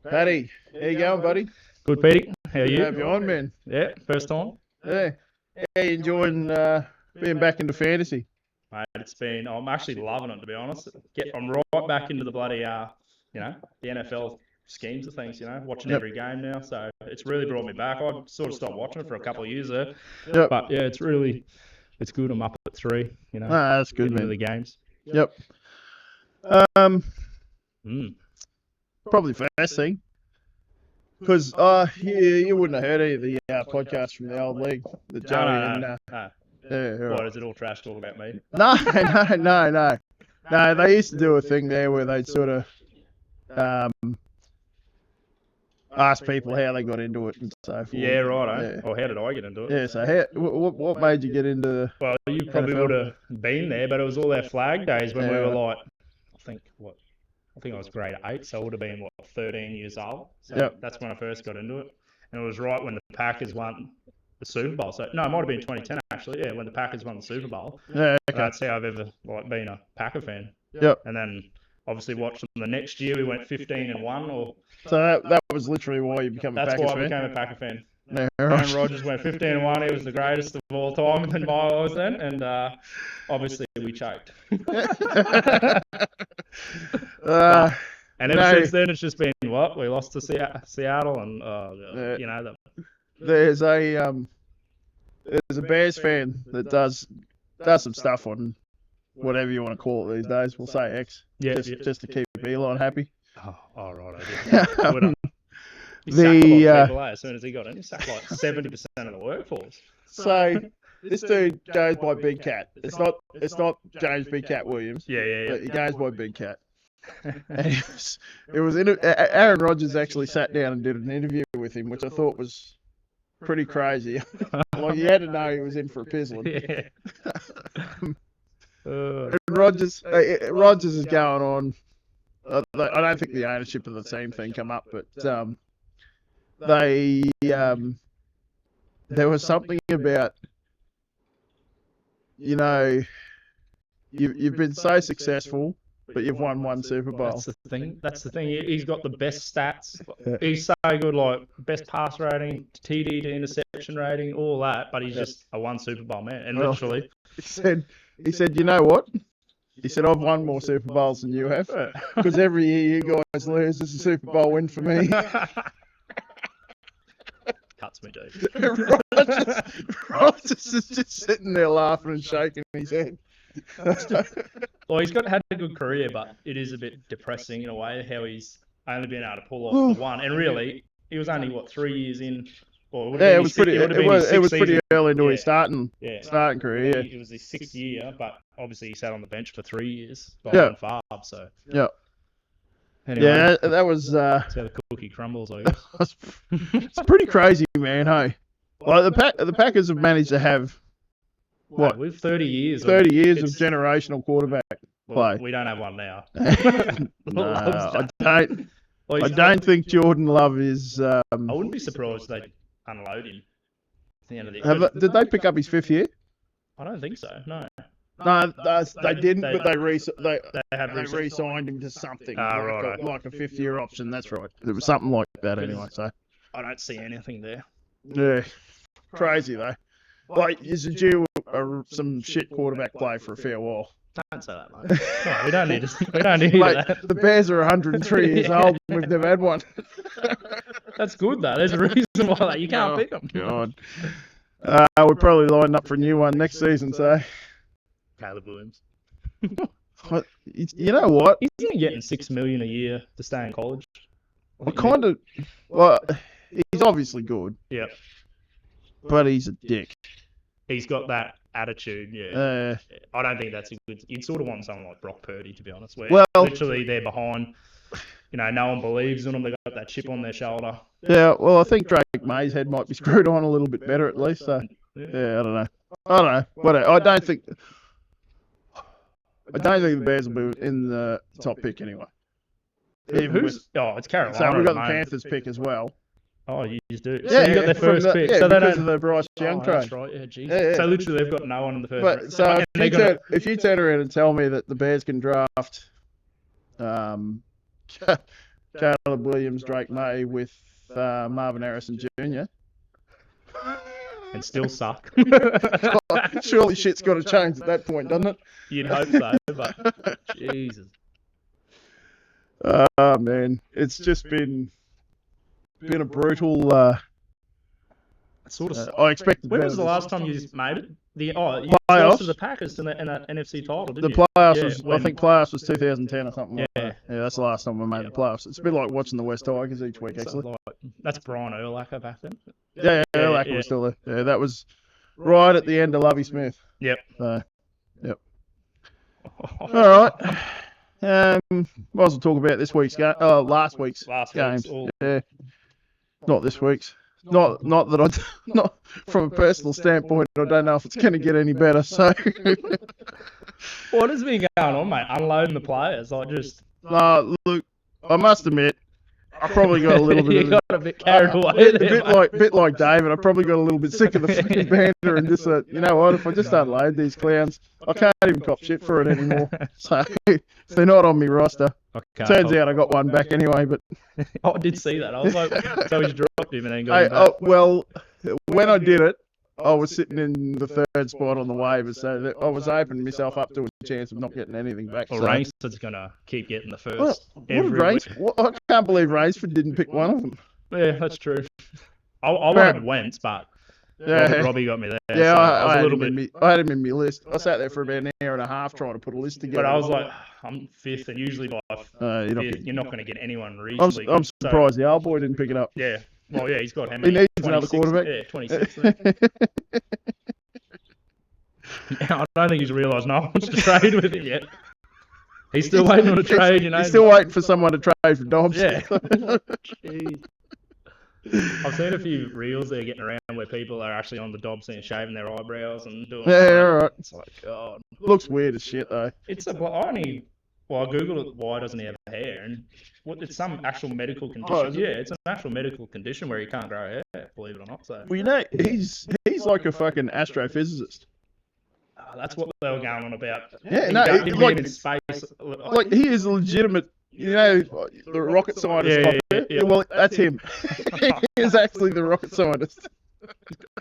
Paddy, how you going, buddy? Good, Petey. How are Good to you? have you on, man. Yeah, first time. Yeah. How you enjoying being back into fantasy? Mate, I'm actually loving it, to be honest. I'm right back into the bloody, the NFL schemes of things, watching Yep. every game now. So it's really brought me back. I sort of stopped watching it for a couple of years there. Yep. But yeah, it's good. I'm up at 3, That's good, into man. the games. Yep. Probably first thing. Because you wouldn't have heard any of the podcasts from the old league that Joey and No. yeah, What, is it all trash talk about me? No. No, they used to do a thing there where they'd sort of ask people how they got into it and so forth. Yeah, right. Yeah. Or how did I get into it? Yeah, so what made you get into Well, you probably NFL? would have been there, but it was all our flag days when we were like, I think I was grade 8, so I would have been, 13 years old. So that's when I first got into it. And it was right when the Packers won the Super Bowl. So, no, it might have been 2010, actually. Yeah, when the Packers won the Super Bowl. Yeah, okay. That's how I've ever been a Packer fan. Yep. And then, obviously, watched them the next year. We went 15-1. So that was literally why you became a Packers fan? That's why I became a Packer fan. Yeah, Aaron Rodgers went 15-1. He was the greatest of all time in my eyes then, and obviously we choked. And ever since then, it's just been what we lost to Seattle, and there's a Bears fan that does some stuff on whatever you want to call it these days. We'll say X, just to keep Elon happy. Oh right, I did. He sacked a lot of people, as soon as he got in. He sacked like 70% of the workforce. So this dude goes by Big Cat. It's not James Big Cat Williams. Yeah. But he goes by Big Cat. And Aaron Rodgers actually sat down and did an interview with him, which I thought was pretty crazy. Like, you had to know he was in for a pizzling. Yeah. And Rodgers is going on. I don't think the ownership of the team thing come up, but there was something about, you've been so successful, but you've won one Super Bowl. That's the thing. He's got the best stats. He's so good, like best pass rating, TD to interception rating, all that. But he's just a one Super Bowl man. And literally, he said, you know what? He said, I've won more Super Bowls than you have, because every year you guys lose. This is a Super Bowl win for me. Cuts me, dude. Rodgers is just sitting there laughing and shaking his head. Well, he's had a good career, but it is a bit depressing in a way how he's only been able to pull off the one. And really, he was only 3 years in. It was pretty early into his starting career. Yeah, it was his 6th year, but obviously he sat on the bench for 3 years behind Favre. So anyway, that was that's how the cookie crumbles, I guess. It's pretty crazy, man. Hey, like the Packers have managed to have what? We've 30 years. 30 years of generational quarterback play. We don't have one now. No, I don't think Jordan Love is. I wouldn't be surprised if they unload him at the end of the year. Did they pick up his 5th year? I don't think so. No. No, they didn't. But they re-signed him to something like a 5th year option. That's right. It was something like that anyway. So I don't see anything there. Yeah, crazy though. Like, is due some shit quarterback play for a fair while. Don't say that, mate. No, we don't need that. The Bears are 103 years old and we've never had one. That's good, though. There's a reason why you can't pick them. God. We're probably lining up for a new one next season, so. Caleb Williams. You know what? Isn't he getting $6 million a year to stay in college? He's obviously good. Yeah. But he's a dick. He's got that attitude, yeah. I don't think that's a good... You'd sort of want someone like Brock Purdy, to be honest, where literally they're behind. No one believes in them. They've got that chip on their shoulder. Yeah, well, I think Drake May's head might be screwed on a little bit better at least. So, I don't know. Whatever. I don't think the Bears will be in the top pick anyway. It's Carolina. So we've got the Panthers pick as well. Oh, you just do. Yeah, so you got their first pick. Yeah, so because of the Bryce Young trade. That's right. Yeah, Jesus. Yeah. So literally, they've got no one in the first. But so if you turn around and tell me that the Bears can draft, Caleb Williams, Drake May with Marvin Harrison Jr. And still suck. Surely shit's got to change at that point, doesn't it? You'd hope so, but Jesus. Oh man, it's just been a brutal. Sort of. I expected. When better was the this- last time you made it? You lost Playoffs? to the Packers in that NFC title, didn't The you? playoffs Yeah, was, I when- think playoffs was 2010 or something like Yeah. that. Yeah, that's the last time we made the playoffs. It's a bit like watching the West Tigers each week, So, actually. like, that's Brian Urlacher back then. Yeah, Urlacher yeah. was still there. Yeah, that was right at the end of Lovey Smith. Yep. So, yep. All right. Might as well talk about this week's game. Last week's games. Yeah. Not this week's. Not that I, not from a personal standpoint. I don't know if it's going to get any better. So, What has been going on, mate? Unloading the players, like just. look, I must admit, I probably got a little bit. You got a bit carried away a there, bit like David. I probably got a little bit sick of the fucking banter and just you know what? If I just unload these clowns, I can't even cop shit for it anymore. So if they're not on my roster, turns out I got one back anyway. But I did see that. I was like, so he's dropped him and then got hey, him back. well, when I did it, I was sitting in the third spot on the waivers, so that I was opening myself up to a chance of not getting anything back. Well, so. Rainsford's gonna keep getting the first. What did every week. I can't believe Rainsford didn't pick one of them. Yeah, that's true. I wanted Wentz, but Yeah. Robbie got me there. Yeah, so I was had a little him bit. I had him in my list. I sat there for about an hour and a half trying to put a list together. But I was like, I'm fifth, and usually by you're you're not going to get anyone I'm reasonably good. surprised the old boy didn't pick it up. Yeah. Well, yeah, he's got how He many? needs another 26? quarterback. Yeah, 26. I don't think he's realised no one wants to trade with him yet. He's still waiting on a trade, you know. He's still waiting for someone to trade for Dobbs. Yeah. Jeez. I've seen a few reels there getting around where people are actually on the Dobbs and shaving their eyebrows and doing. Yeah, all right. It's like, God. Looks weird as shit though. It's a. I googled it. Why doesn't he have hair? And it's some actual medical condition. is it? Yeah, it's an actual medical condition where he can't grow hair. Believe it or not. So Well, you know, he's like a fucking astrophysicist. that's what they were going on about. Yeah, Him no, going- him like- being in space. Like he is a legitimate. You know, the rocket scientist. Yeah, up there? yeah. Well, that's him. He is actually the rocket scientist.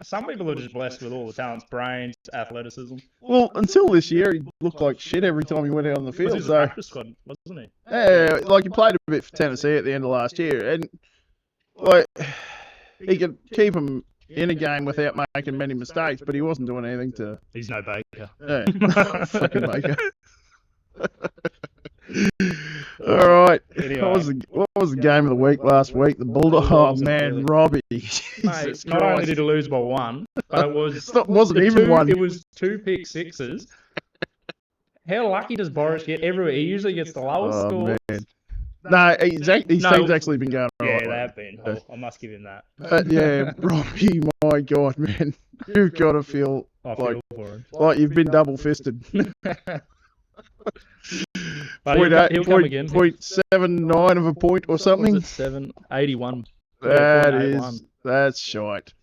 Some people are just blessed with all the talents, brains, athleticism. Well, until this year, he looked like shit every time he went out on the Was field. he the So, practice squad, wasn't he? yeah, like he played a bit for Tennessee at the end of last year, and like he could keep him in a game without making many mistakes, but he wasn't doing anything to. He's no Baker. Yeah, fucking Baker. All right. Anyway. What was the game of the week last week? The Bulldog. Oh man, Robbie. Jesus Mate, not only Christ. did he lose by one, but it was Wasn't the even two- one. It was 2 pick sixes. How lucky does Boris get everywhere? He usually gets the lowest Oh score. man. No, his team's actually been going Yeah, alright. they have been. I must give him that. But yeah, Robbie, my God, man, you've got to feel I like feel for him. you've been double fisted. But he'll come again. 0.79 of a point or Was something. it 781? That's shite.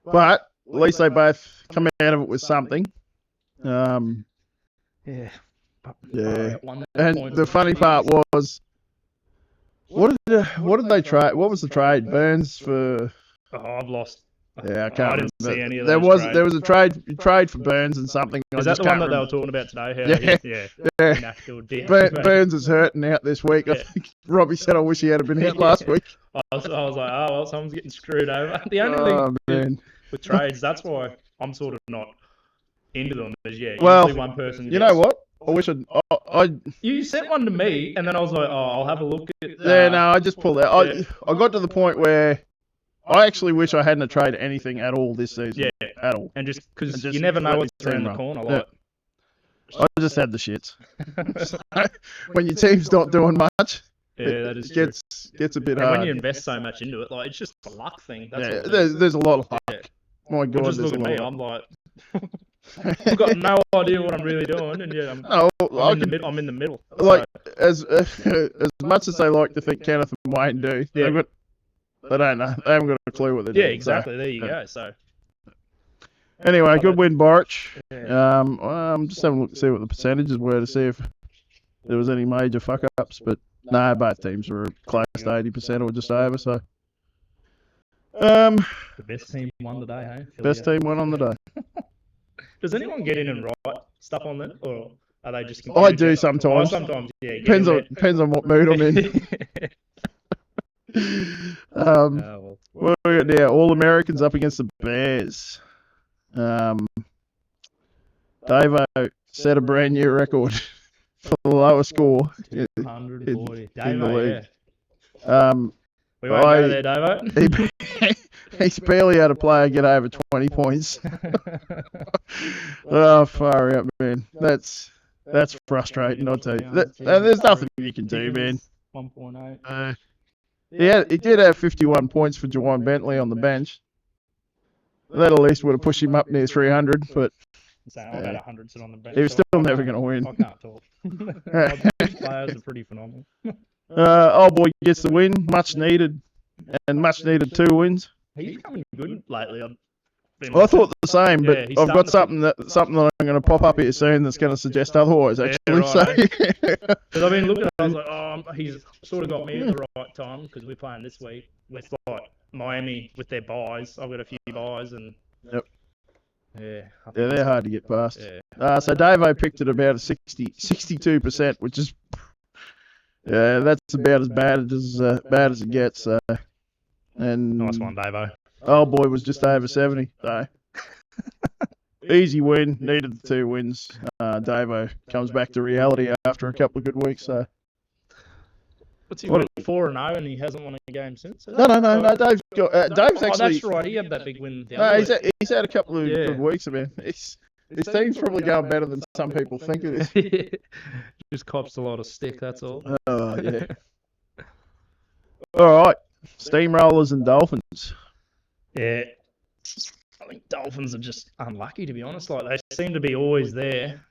But at least they both come out of it with something. Yeah. Yeah. One And point. the funny part was, what did they trade? What was the trade? Burns for. Oh, I've lost. Yeah, I I can't didn't see any of there those was trades. there was a trade for Burns and something. Is that the one that they were talking about today? Yeah. Yeah. Yeah. Natural death. Burns is hurting out this week. I Yeah. think Robbie said, "I wish he had been out last week." I was like, oh well, someone's getting screwed over. The only Oh thing man. with trades, that's why I'm sort of not into them. Is Well, usually one person. You know what? I wish I You sent one to me, and then I was like, oh, I'll have a look at. yeah, no, I just pulled out. yeah. I got to the point where I actually wish I hadn't traded anything at all this season. Yeah, At all. and just because And just you never know let what's the team around the run. corner. Yeah. Like, I just had the shits. When your team's not doing much, yeah, that is it true. gets a bit And hard. when you invest so much into it, like it's just a luck thing. That's yeah, all it is. there's a lot of luck. Yeah. My Well, God, just there's look a at lot. me. I'm like, I've got no idea what I'm really doing, and yeah, No, I I'm could, in the middle. like as much as they like to think Kenneth and Wayne do, Yeah. they don't know. They haven't got a clue what they're Yeah, doing. exactly. There you yeah. go. So Anyway, good win, Borich. yeah. I'm just having a look to see what the percentages were to see if there was any major fuck ups, but No, both teams were close to 80% or just over. So, the best team won today, hey? best team won on the day. Does anyone get in and write stuff on that, or are they just? I do sometimes. Sometimes, yeah. Depends on what mood I'm in. What do we got now? All Americans up against the Bears. Davo set a brand new record for the lowest score in the 140. league. We won't go there, Davo. He's barely had a player get over 20 points. Oh, far out, man. That's frustrating, I'll tell you. There's nothing you can do, man. 1.8. He did have 51 points for Juwan Bentley on the bench. That at least would have pushed him up near 300, but I've had 100 sit on the bench. he was still never going to win. I can't talk. My bench players are pretty phenomenal. Old boy gets the win, much needed 2 wins. He's coming good lately. I thought the same, but I've got something that I'm going to pop up here soon that's going to suggest otherwise. Actually, because I've been looking, I was like, he's sort of got me at the right time because we're playing this week with like Miami with their buys. I've got a few buys and they're hard to get past. Yeah. So Davo picked it about a 62%, which is that's about as bad as it gets. And nice one, Davo. Old boy was just over 70. So easy win. Needed the 2 wins. Davo comes back to reality after a couple of good weeks. So what's he got? 4-0, and he hasn't won a game since. No. Dave's actually. That's right. He had that big win. He's had a couple of good weeks. Man, his team's probably going better than some people think it is. Just cops a lot of stick. That's all. Oh yeah. All right, Steamrollers and Dolphins. Yeah, I think Dolphins are just unlucky, to be honest. Like they seem to be always there.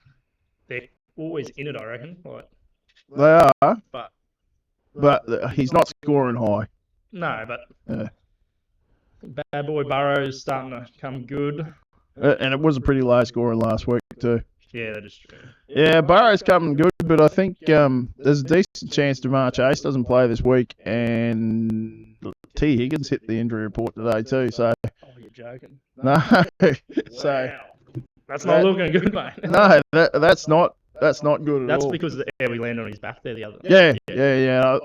They're always in it, I reckon. Like they are, but he's not scoring high. No, but bad boy Burrow's starting to come good. And it was a pretty low scoring last week too. Yeah, that is true. Yeah, Burrow's coming good, but I think there's a decent chance Jamar Chase doesn't play this week, and T. Higgins hit the injury report today too. So. Oh, you're joking. No. So. Wow. That's not looking good, mate. No, that's not good at all. That's because we landed on his back there the other. Yeah.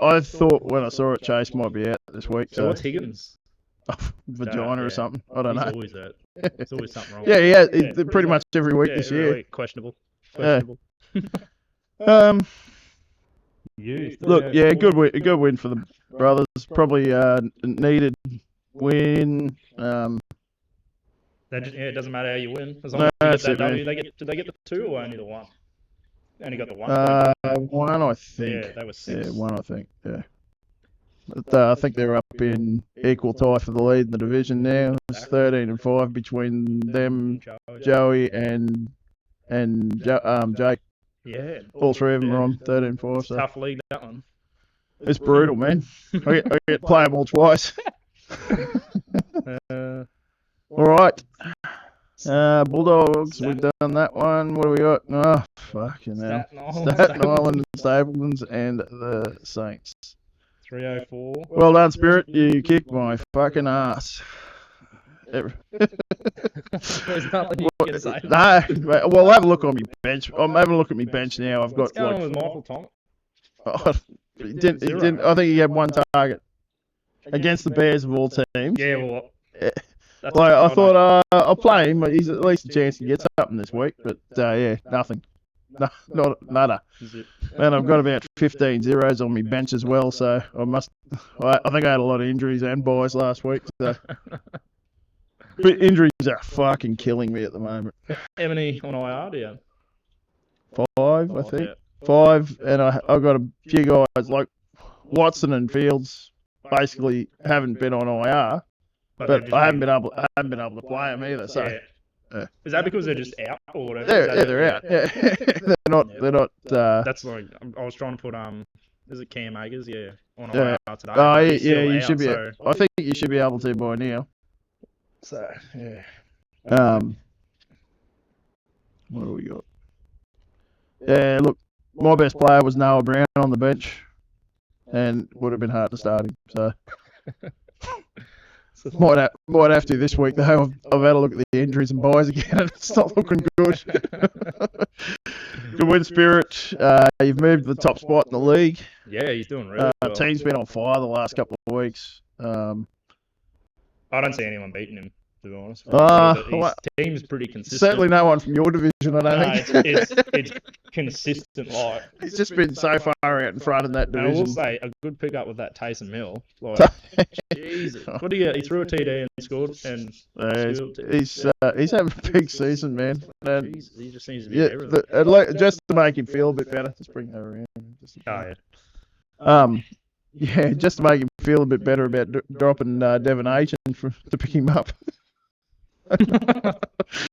I thought when I saw it, Chase might be out this week. So what's Higgins? Vagina or something. I don't know. He's always hurt. There's always something wrong. Yeah. Pretty much every week this year. Questionable. Yeah. Look, good win for the brothers. Probably needed win. It doesn't matter how you win. As long as you get that W. Did they get the 2 or only the 1? They only got the 1. 1, I think. Yeah, they were 6. Yeah, 1, I think. Yeah. But I think they're up in equal tie for the lead in the division now. It's 13-5 between them, Joey and Jake. Yeah. All 3 of them are on 13-5. So. Tough league, that one. It's brutal, man. I get to play them all twice. All right. Bulldogs, we've done that one. What do we got? Oh, fucking hell. Staten Island, Stapletons, and the Saints. 304. Well done, Spirit. You kicked my fucking ass. There's nothing you can say. No. Well, have a look on my bench. I'm having a look at my bench now. I've got What's going on with Michael Thomas? He didn't. I think he had 1 target against the Bears of all teams. Yeah, well. I thought I'll play him. He's at least a chance to get something this week. But nothing. No, not nada. And I've got about 15 zeros on my bench as well. So I think I had a lot of injuries and buys last week. So. But injuries are fucking killing me at the moment. How many on IR do you have? 5, I think. 5, and I've got a few guys like Watson and Fields basically haven't been on IR, but I haven't been able to play them either. So is that because they're just out or whatever? They're out. Yeah. They're not. That's like I was trying to put is it Cam Akers? Yeah, on IR today. Oh yeah, you should be. So. I think you should be able to by now. So yeah. What do we got? Yeah, look, my best player was Noah Brown on the bench. and would have been hard to start him. So might have to this week though. I've had a look at the injuries and buys again, and it's not looking good. Good win spirit. You've moved to the top spot in the league. Yeah, he's doing really well. Team's been on fire the last couple of weeks. I don't see anyone beating him, to be honest. His team's pretty consistent. Certainly no one from your division, I don't think. It's consistent. Like He's just been so far out in front in that division. And I will say, a good pickup with that Taysom Mill. Like, Jesus. What did he get? He threw a TD and scored. And he's having a big season, man. And he just seems to be everything. Just to make him feel a bit better. Just bring that around. Yeah, just to make him feel a bit better about dropping Devon Aitken to pick him up.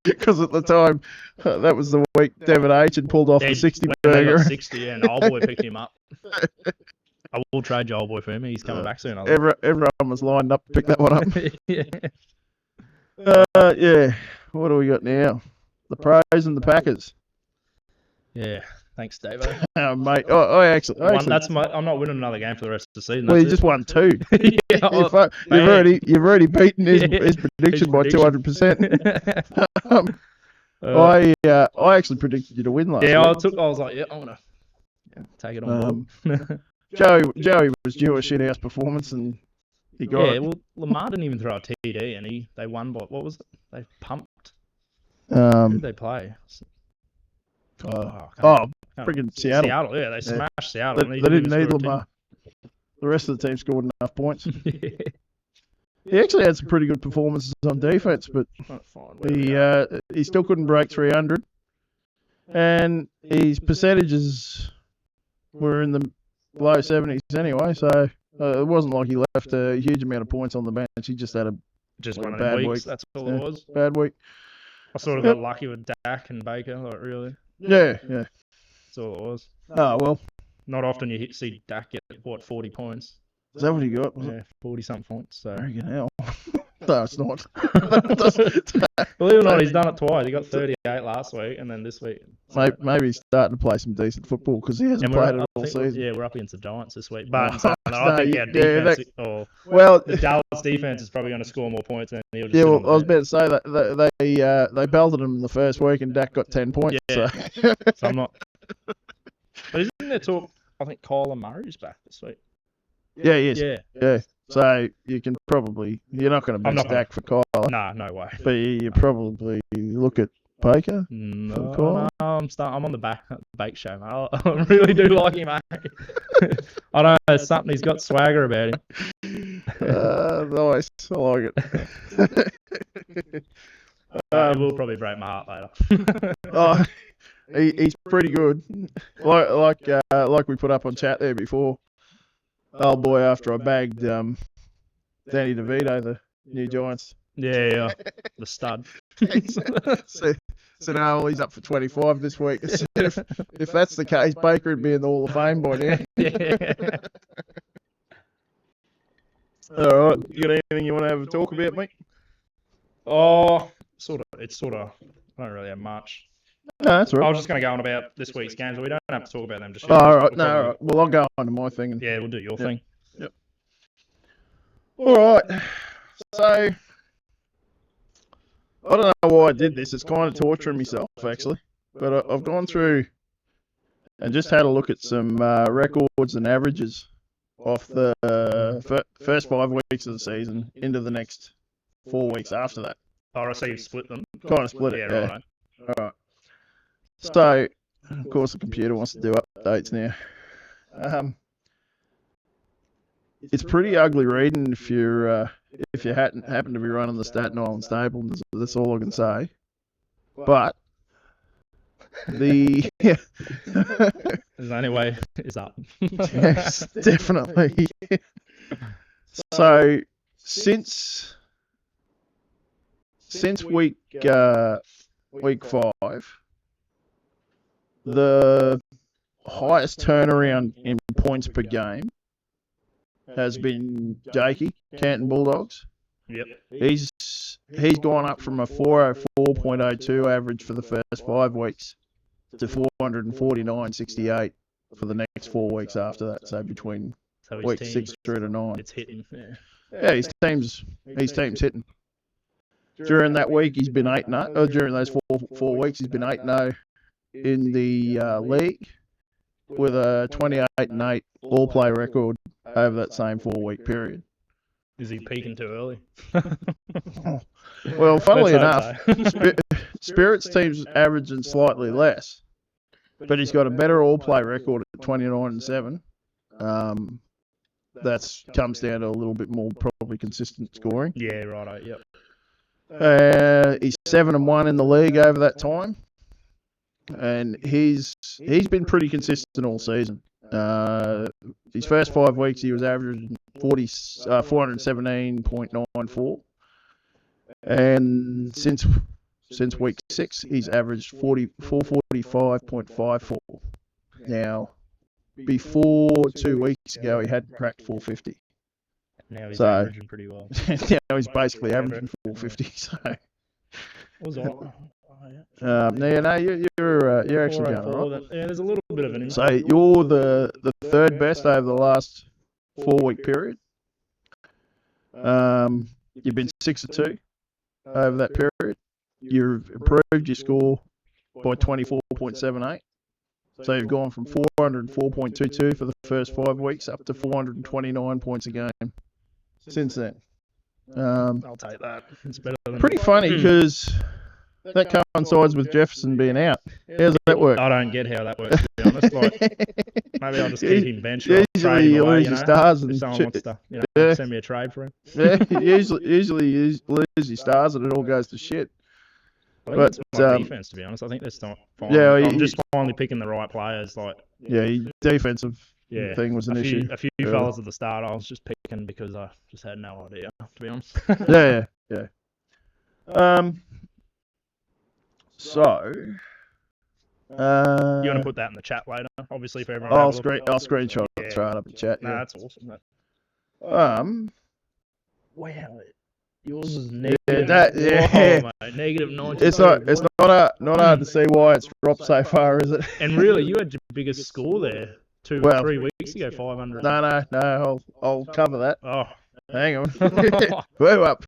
Because at the time, that was the week Devon Aitken pulled off the 60 burger. 60 and Old Boy picked him up. I will trade you Old Boy for him. He's coming back soon. Everyone was lined up to pick that one up. Yeah. What do we got now? The Pros and the Packers. Yeah. Thanks, Dave. Mate. I'm not winning another game for the rest of the season. Well, you just won 2. You've already beaten his prediction by 200%. I actually predicted you to win last week. I was like, I'm gonna take it on board. Joey was due a shit house performance and he got it. Well, Lamar didn't even throw a TD and they won by, what was it? They pumped. Who did they play? Friggin' Seattle. Yeah, they smashed Seattle. They didn't need Lamar. The rest of the team scored enough points. He actually had some pretty good performances on defense, but he still couldn't break 300. And his percentages were in the low 70s anyway, so it wasn't like he left a huge amount of points on the bench. He just had a one of bad weeks. That's all it was. Bad week. I sort of got lucky with Dak and Baker, like really. Yeah. That's all it was. Oh, well. Not often you see Dak get, 40 points. Is that what he got? 40-something points. So. Hell. No, it's not. Believe it or not, he's done it twice. He got 38 last week, and then this week. Maybe he's starting to play some decent football because he hasn't played it all season. Yeah, we're up against the Giants this week. But I think our defense, the Dallas defense is probably going to score more points than he'll just. Yeah, well, I was about to say that they belted him the first week, and Dak got 10 points. Yeah. So I'm not. But isn't there talk? I think Kyler Murray's back this week. Yeah, he is. Yeah. So you can probably, you're not going to bench Dak for Kyler. Nah, no way. But you probably look at Baker. No, I'm on the bake show, mate. I really do like him, mate. I don't know, something, he's got swagger about him. Nice, I like it. It will probably break my heart later. He's pretty good. Like we put up on chat there before. Old boy, after I bagged Danny DeVito, the new Giants. Yeah, the stud. So no, he's up for 25 this week. If that's the case, Baker would be in the Hall of Fame by now. Yeah. All right, you got anything you want to have a talk about, mate? Oh, it's sort of. I don't really have much. No, that's all right. I was just going to go on about this week's games, but we don't have to talk about them just yet. All right. All right. Well, I'll go on to my thing. Yeah, we'll do your thing. Yep. All right. So, I don't know why I did this. It's kind of torturing myself, actually. But I've gone through and just had a look at some records and averages off the first 5 weeks of the season into the next 4 weeks after that. Oh, so you've split them? Kind of split it, yeah. Right. All right. So, of course, the computer wants to do updates now. It's pretty ugly reading if you happen to be running the Staten Island stable. That's all I can say. But the the only way is up. Yes, definitely. So since week 5. The highest turnaround in points per game has been Jakey, Canton Bulldogs. Yep. He's gone up from a 404.02 average for the first 5 weeks to 449.68 for the next 4 weeks after that. So between So week 6 through to 9. It's hitting. Yeah. Yeah, his team's hitting. During that week, he's been 8-0. Or during those four weeks, he's been 8-0 in the league with a 28-8 all-play record over that same 4-week period. Is he peaking too early? Well, funnily enough, so. Spirit's team's averaging slightly less, but he's got a better all-play record at 29-7. That's comes down to a little bit more probably consistent scoring. Yeah, right. Yep. He's 7-1 in the league over that time, and he's been pretty consistent all season. His first 5 weeks, he was averaging 417.94, and since week 6, he's averaged 445.54. Now, before 2 weeks ago, he hadn't cracked 450. Now he's averaging pretty well. Now he's basically averaging 450. So. Was that? You're actually going all right. Yeah, there's a little bit of an. So you're the third best over the last 4-week period. You've been 6-2 over that period. You've improved your score by 24.78. So you've gone from 404.22 for the first 5 weeks up to 429 points a game since then. I'll take that. It's better than pretty funny because that coincides with Jefferson being out. How does that work? I don't get how that works, to be honest. Like, maybe I'll just keep him benched. Usually you lose your stars and if someone wants to, send me a trade for him. Yeah, usually you lose your stars and it all goes to shit. I think it's my defense, to be honest. I think that's not fine. Yeah, I'm just finally picking the right players. Like, defensive thing was an issue. A few fellas at the start, I was just picking because I just had no idea, to be honest. yeah. So, you want to put that in the chat later, obviously, for everyone. I'll screenshot it, throw it up in chat. No, that's awesome. Wow. Yours is negative. Negative 90. It's not hard to see why it's dropped so far, is it? And really, you had your biggest score there 3 weeks ago, 500. No. I'll cover that. Oh, hang on. We're up.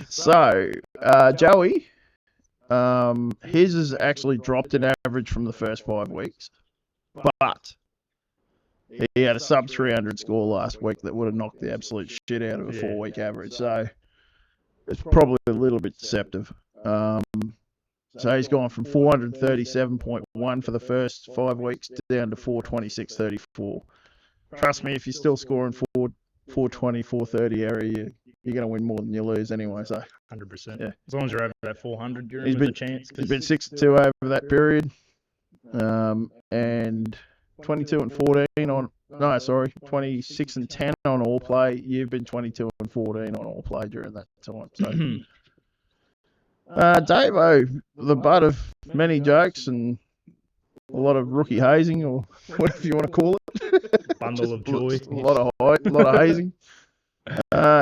So, Joey, his has actually dropped in average from the first 5 weeks, but he had a sub 300 score last week that would have knocked the absolute shit out of a 4-week average. So it's probably a little bit deceptive. So he's gone from 437.1 for the first 5 weeks down to 426.34. Trust me, if you're still scoring 420, 430 area, you're going to win more than you lose anyway. So 100%. Yeah. As long as you're over that 400, you're He's in with a chance. He's been 6-2 over that period, and 22-14 on. No, sorry, 26-10 on all play. You've been 22-14 on all play during that time. So, Davo, the butt of many jokes and a lot of rookie hazing, or whatever you want to call it. Bundle of joy. A lot of hazing.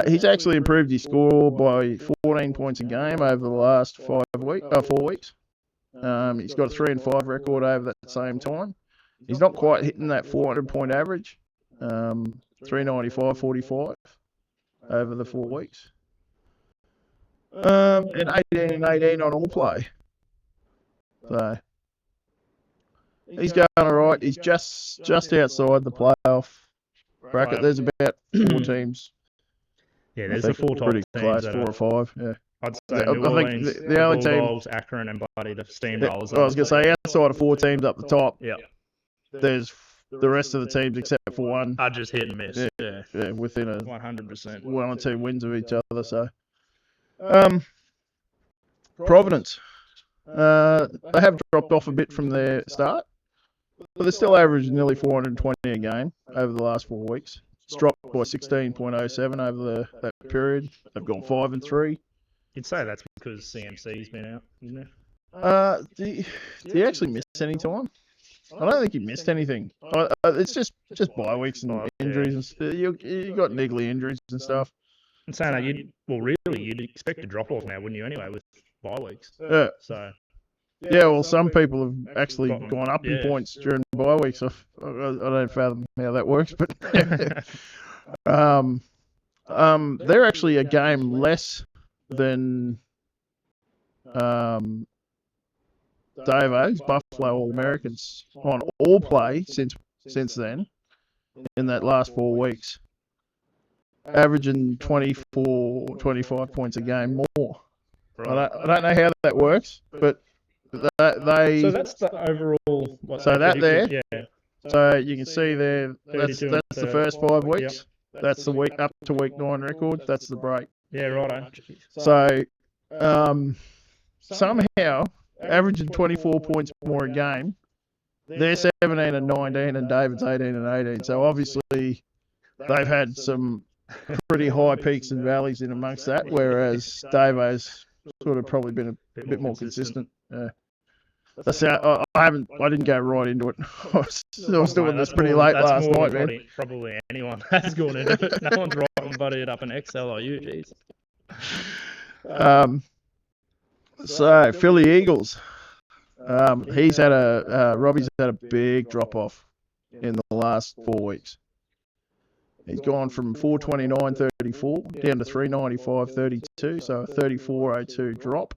He's actually improved his score by 14 points a game over the last 4 weeks. He's got a 3-5 record over that same time. He's not quite hitting that 400-point average. 395.45 over the 4 weeks. And 18-18 on all play. So he's going all right. He's just outside the playoff bracket. There's about 4 teams. Yeah, there's the 4 top teams. Close, 4 or 5. Yeah. I'd say New Orleans, the only Bulldogs, Akron, and Bloody, the Steamrollers. I was going to say, outside of 4 teams up the top, yeah, there's the rest of the teams except for one are just hit and miss. Yeah, within a 100%. 1 or 2 wins of each other. So, Providence, they have dropped off a bit from their start, but they're still averaging nearly 420 a game over the last 4 weeks. It's dropped by 16.07 over that period. They've gone 5-3. You'd say that's because CMC's been out, isn't it? Do you actually miss any time? I don't think he missed anything. It's just bye weeks and injuries. And you got niggly injuries and stuff. And saying that, you'd expect a drop off now, wouldn't you? Anyway, with bye weeks. Yeah. So Yeah, well, some people have actually Gotten- gone up in yeah. points during bye weeks. I don't fathom how that works, but they're actually a game less than Davo's Buffalo All Americans on all play since then in that last 4 weeks, averaging 24, 25 points a game more. Right. I don't know how that works, but they So that's the overall. What so they that there. predicted, yeah. So you can see there, that's 32 and the 30. first 5 weeks. Yep. That's the week up to week 9 record. That's the break. Yeah, righto. So somehow averaging 24 points more a game. They're 17 and 19, and David's 18 and 18. So obviously they've had some pretty high peaks and valleys in amongst that, whereas Davo's sort of probably been a bit more consistent. Yeah. That's how I didn't go right into it. I was doing this pretty late last night, man. Probably anyone has gone into it. No one's writing about it up in Excel or you, jeez. So Philly Eagles. Robbie's had a big drop off in the last 4 weeks. He's gone from 429.34 down to 395.32, so a 34.02 drop.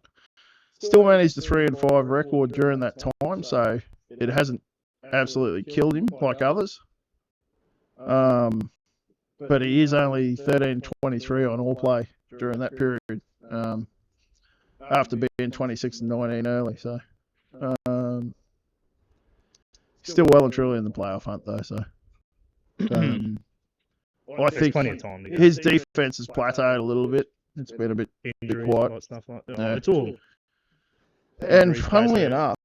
Still managed a 3-5 record during that time, so it hasn't absolutely killed him like others. But he is only 13.23 on all play during that period, after being 26 and 19 early. So still well and truly in the playoff hunt though. So I think plenty of time to go. his defense has plateaued a little bit. It's been a bit quiet. Like stuff like that. Yeah. It's all. And funnily enough,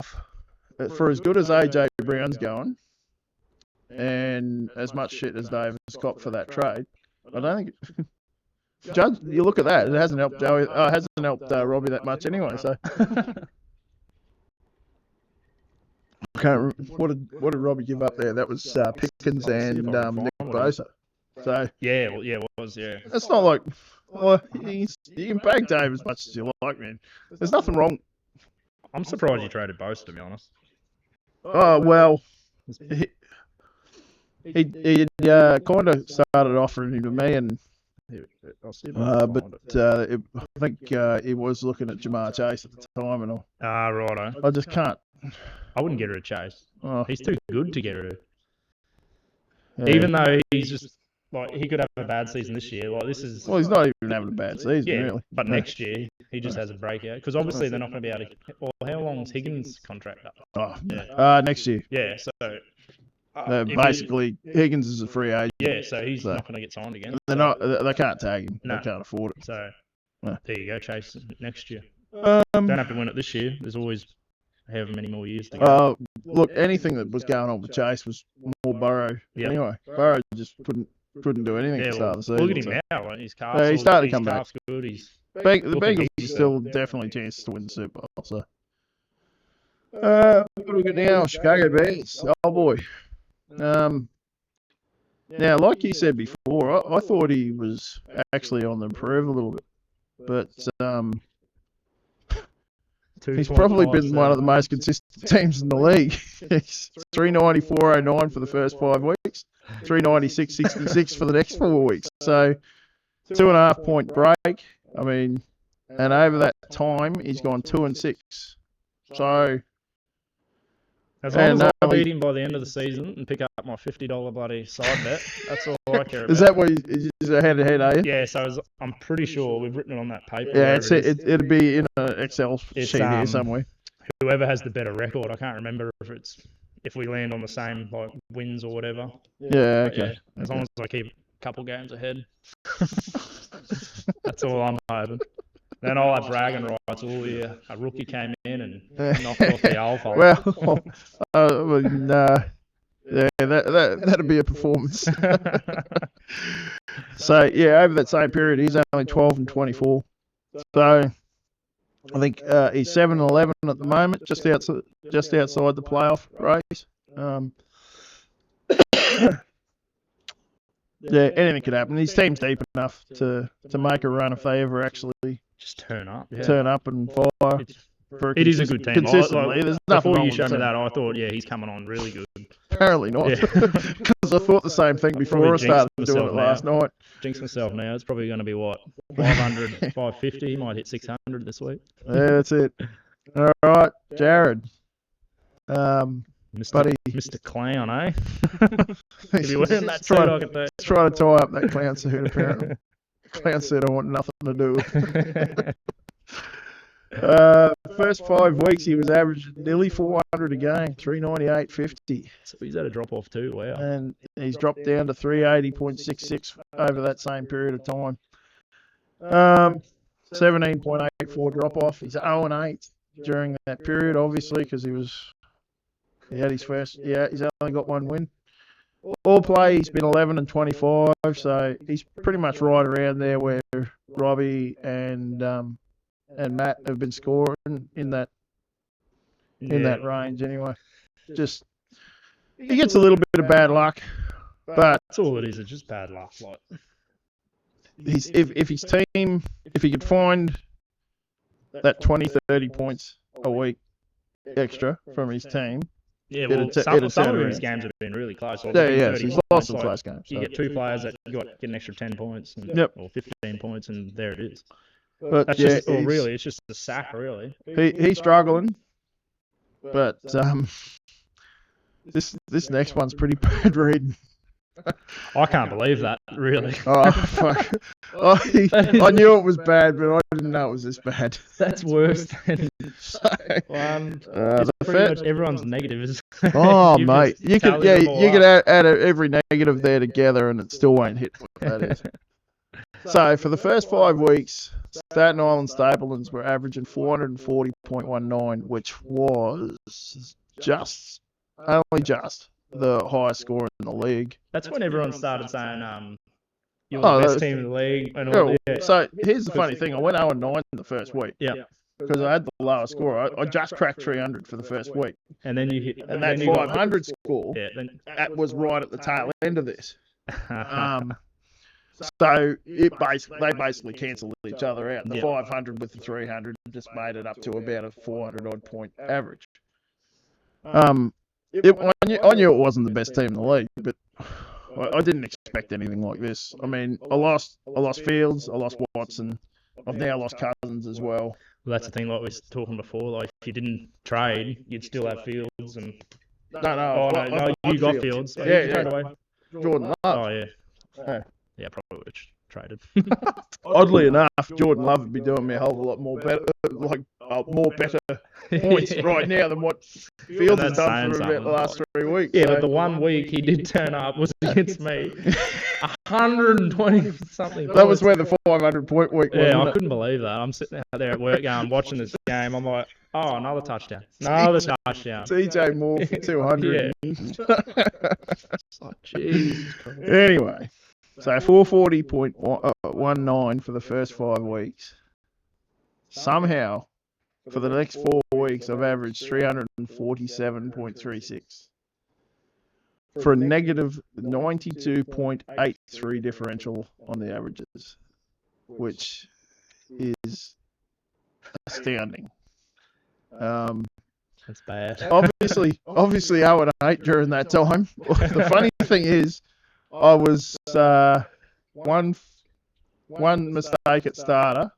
for as good as AJ Brown's going, and as much shit as Davis got for that trade, I don't think. Judge, you look at that; it hasn't helped Joey. It hasn't helped Robbie that much anyway. So, what did Robbie give up there? That was Pickens and Nick Bosa. So yeah, it was. Yeah. It's not like, well, you can bag Dave as much as you like, man. There's nothing wrong. I'm surprised you traded Bosa, to be honest. Oh well, he kind of started offering him to me, and I think he was looking at Jamar Chase at the time, and righto. I just can't. I wouldn't get rid of Chase. Oh, He's too good to get rid of. yeah. Even though he's just like he could have a bad season this year. Like this is. Well, he's not even having a bad season, Yeah, really. but next year he just has a breakout because obviously they're not going to be able to. Well, how long's Higgins' contract up? Oh, Yeah. Next year. Yeah, so basically, Higgins is a free agent. yeah, so he's not going to get signed again. They're not. They can't tag him. No. They can't afford it. So No. there you go, Chase. Next year, don't Um, have to win it this year. There's always however many more years to go. Look, anything that was going on with Chase was more Burrow. Yeah. Anyway, Burrow just couldn't do anything Yeah, to start the season. look at him so. now. Like, his calf's He's starting to his come back. calf's good. He's The looking Bengals big, are so- still definitely chances to win the Super Bowl. So, what do we got now? Chicago Bears. Oh boy. Now, like you said before, I thought he was actually on the improve a little bit, but he's probably been one of the most consistent teams in the league. He's 394.09 for the first 5 weeks, 396.66 for the next 4 weeks. So 2.5 point break. I mean, and over that time, he's gone 2-6. So As long as and, I beat him by the end of the season and pick up my $50 bloody side bet, that's all I care about. is that what is a head-to-head, are you? Yeah, so I'm pretty sure we've written it on that paper. Yeah, wherever it is. it'd be in an Excel It's, sheet here somewhere. Whoever has the better record, I can't remember if we land on the same like wins or whatever. Yeah, But okay. as long as I keep a couple games ahead, that's all I'm hoping. Then I'll have bragging rights all year. A rookie came in and knocked off the alpha. Well, yeah, that'd be a performance. So yeah, over that same period, he's only 12 and 24. So I think he's 7 and 11 at the moment, just outside the playoff race. Yeah, anything could happen. His team's deep enough to make a run if they ever actually Just turn up. Yeah. turn up and fire. It is a good team. Consistently, there's nothing before wrong you with showed the me team. that, I thought, yeah, he's coming on really good. Apparently not, Yeah. because I thought the same thing before I started doing it last night. Jinx myself now. It's probably going to be what, 500, 550. He might hit 600 this week. Yeah, that's it. All right, Jared. Buddy, Mr. Clown, eh? If you're wearing that suit, I could trying to tie up that clown suit. Apparently, clown suit I want nothing to do with. First 5 weeks he was averaging nearly 400 a game, 398.50. So he's had a drop off too. Wow. And he's dropped down to 380.66 over that same period of time. 17.84 drop off. He's 0-8 during that period, obviously, because he had his first. Yeah, he's only got 1 win. All play, he's been 11-25, so he's pretty much right around there where Robbie and Matt have been scoring in that range anyway. Just he gets a little bit of bad luck, but that's all it is. It's just bad luck. Like if his team, if he could find that 20-30 points a week extra from his team. Yeah, well, some of his games have been really close. He's lost some close games. You get 2 players that get an extra 10 points, or 15 points, and there it is. But that's just, really, it's just a sack, really. He's struggling, but this next one's pretty bad reading. I can't believe that, really. Oh, fuck. I knew it was bad, but I didn't know it was this bad. That's worse than one. Pretty much everyone's negative. Oh, mate. You could add every negative there together and it still won't hit what that is. So, for the first 5 weeks, Staten Island Stapletons were averaging 440.19, which was only just the highest score in the league. That's when everyone started saying, you're the best team in the league. And all So, here's the funny thing. I went 0-9 in the first week. Yeah. Because I had the lowest score. I just cracked 300 for the first week. And then you hit... And that 500 score, that was right at the tail end of this. So they basically cancelled each other out. The 500 with the 300 just made it up to about a 400 odd point average. I knew it wasn't the best team in the league, but I didn't expect anything like this. I mean, I lost Fields, I lost Watson, I've now lost Cousins as well. Well, that's the thing, like we were talking before. Like, if you didn't trade, you'd still have Fields and. No, you got Fields. Yeah. Jordan Love. Oh yeah. Yeah, probably would have traded. Oddly enough, Jordan Love would be doing me a hell of a lot more better, points right now than what Fields has done for about the last 3 weeks. Yeah, but the 1 week he did turn up was against me. 120 something. That was where the 500 point week was. Yeah, I couldn't believe that. I'm sitting out there at work watching this game. I'm like, oh, another touchdown. Another touchdown. TJ Moore for 200. Yeah. It's like, jeez. Anyway. So 440.19 for the first 5 weeks. Somehow, for the next 4 weeks, I've averaged 347.36 for a negative 92.83 differential on the averages, which is astounding. That's bad. Obviously 0-8 during that time. The funny thing is, I was one mistake at starter